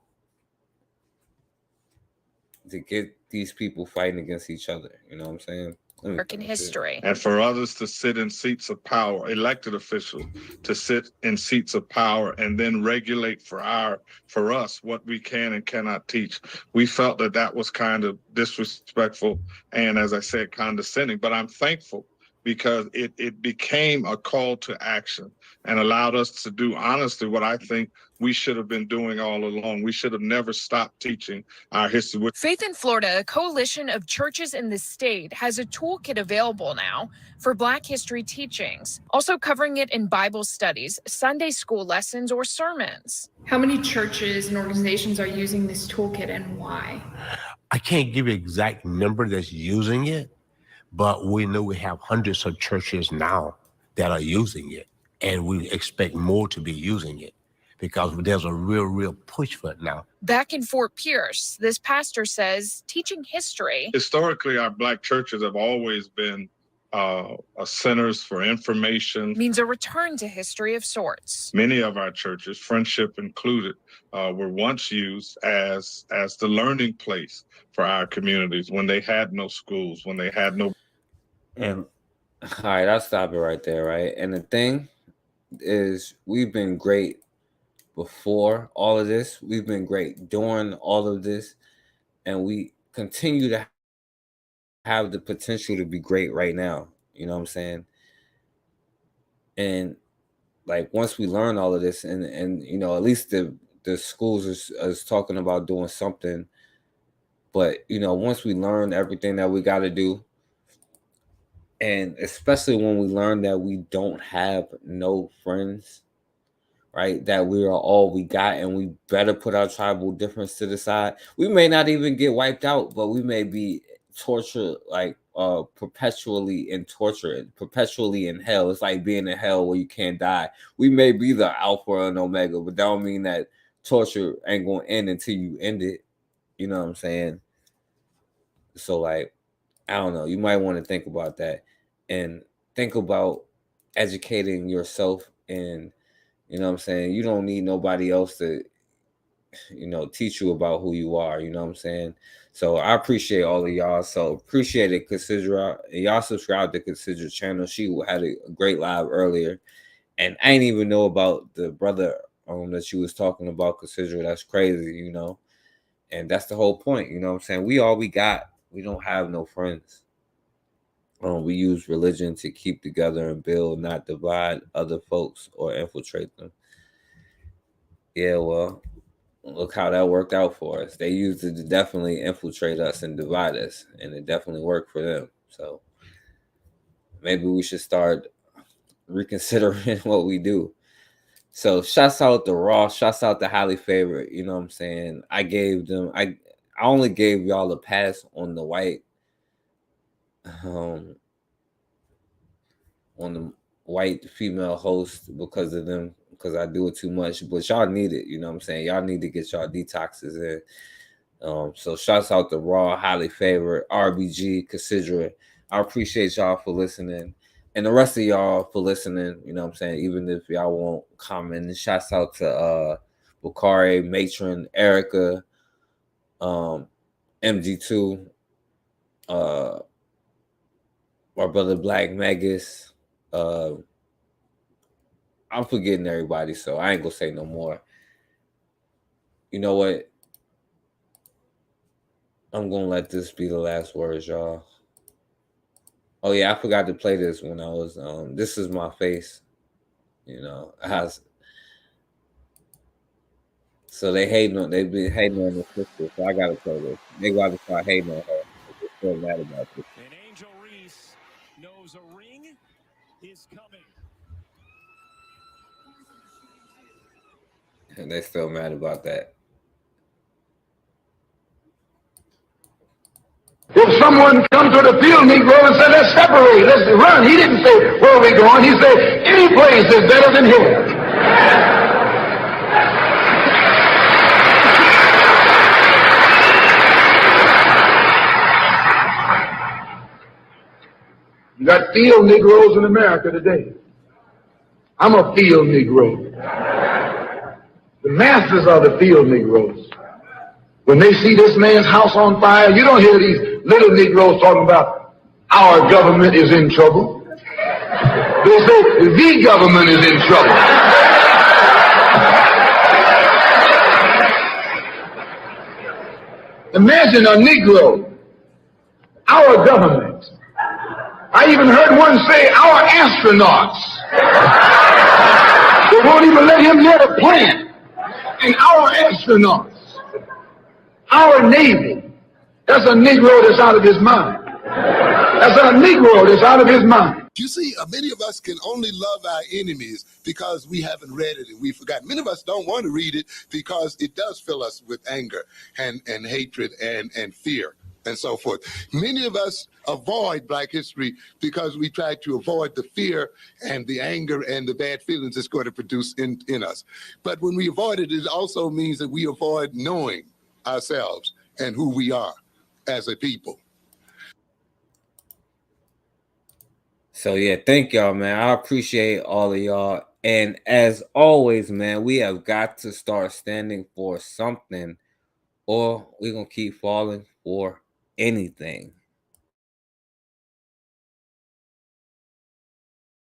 To get these people fighting against each other, you know what I'm saying? American history. And for others to sit in seats of power, elected officials to sit in seats of power and then regulate for us what we can and cannot teach. We felt that was kind of disrespectful and, as I said, condescending. But I'm thankful because it became a call to action and allowed us to do honestly what I think we should have been doing all along. We should have never stopped teaching our history. Faith in Florida, a coalition of churches in the state, has a toolkit available now for Black history teachings, also covering it in Bible studies, Sunday school lessons, or sermons. How many churches and organizations are using this toolkit and why? I can't give you an exact number that's using it, but we know we have hundreds of churches now that are using it, and we expect more to be using it because there's a real push for it now. Back in Fort Pierce, this pastor says teaching history. Historically, our Black churches have always been centers for information. Means a return to history of sorts. Many of our churches, friendship included, were once used as the learning place for our communities when they had no schools, when they had no. And all right, I'll stop it right there, right? And the thing is, we've been great before all of this. We've been great during all of this, and we continue to have the potential to be great right now. You know what I'm saying? And like once we learn all of this, and you know, at least the schools is talking about doing something. But you know, once we learn everything that we got to do, and especially when we learn that we don't have no friends, right? That we are all we got, and we better put our tribal difference to the side. We may not even get wiped out, but we may be tortured, like perpetually in torture, perpetually in hell. It's like being in hell where you can't die. We may be the alpha and omega, but that don't mean that torture ain't gonna end until you end it. You know what I'm saying? So like, I don't know. You might want to think about that and think about educating yourself. And you know what I'm saying? You don't need nobody else to, you know, teach you about who you are. You know what I'm saying? So I appreciate all of y'all. So appreciate it. Consider y'all subscribe to Consider channel. She had a great live earlier. And I didn't even know about the brother that she was talking about. Consider that's crazy, you know. And that's the whole point. You know what I'm saying? We all we got. We don't have no friends. We use religion to keep together and build, not divide other folks or infiltrate them. Yeah, well, look how that worked out for us. They used it to definitely infiltrate us and divide us, and it definitely worked for them. So maybe we should start reconsidering what we do. So shouts out to Ross, shouts out to Highly Favorite. You know what I'm saying? I only gave y'all a pass on the white on the white female host because of them, because I do it too much. But y'all need it, you know what I'm saying? Y'all need to get y'all detoxes in. So shouts out to Raw, Highly Favorite, RBG, Consider. I appreciate y'all for listening. And the rest of y'all for listening, you know what I'm saying? Even if y'all won't comment. And shouts out to Bakari, Matron, Erica, MG2, my brother Black Megas. I'm forgetting everybody, so I ain't gonna say no more. You know what? I'm gonna let this be the last words, y'all. Oh yeah, I forgot to play this when I was this is my face. You know, so they been hating on the sister, so I gotta play this. They gotta start hating on her. They're still mad about this. And Angel Reese knows a ring is coming. And they still mad about that. If someone comes to the field Negro and said, let's separate, let's run, he didn't say, where are we going? He said, any place is better than here. You got field Negroes in America today. I'm a field Negro. The masses are the field Negroes. When they see this man's house on fire, you don't hear these little Negroes talking about our government is in trouble. They say the government is in trouble. Imagine a Negro, our government. I even heard one say our astronauts. They won't even let him near the planet. And our astronauts. Our Navy, that's a Negro that's out of his mind. That's a Negro that's out of his mind. You see, many of us can only love our enemies because we haven't read it and we forgot. Many of us don't want to read it because it does fill us with anger and hatred and fear and so forth. Many of us avoid Black history because we try to avoid the fear and the anger and the bad feelings it's going to produce in us. But when we avoid it, it also means that we avoid knowing ourselves and who we are as a people. So yeah, thank y'all, man. I appreciate all of y'all. And as always, man, we have got to start standing for something, or we're gonna keep falling for anything.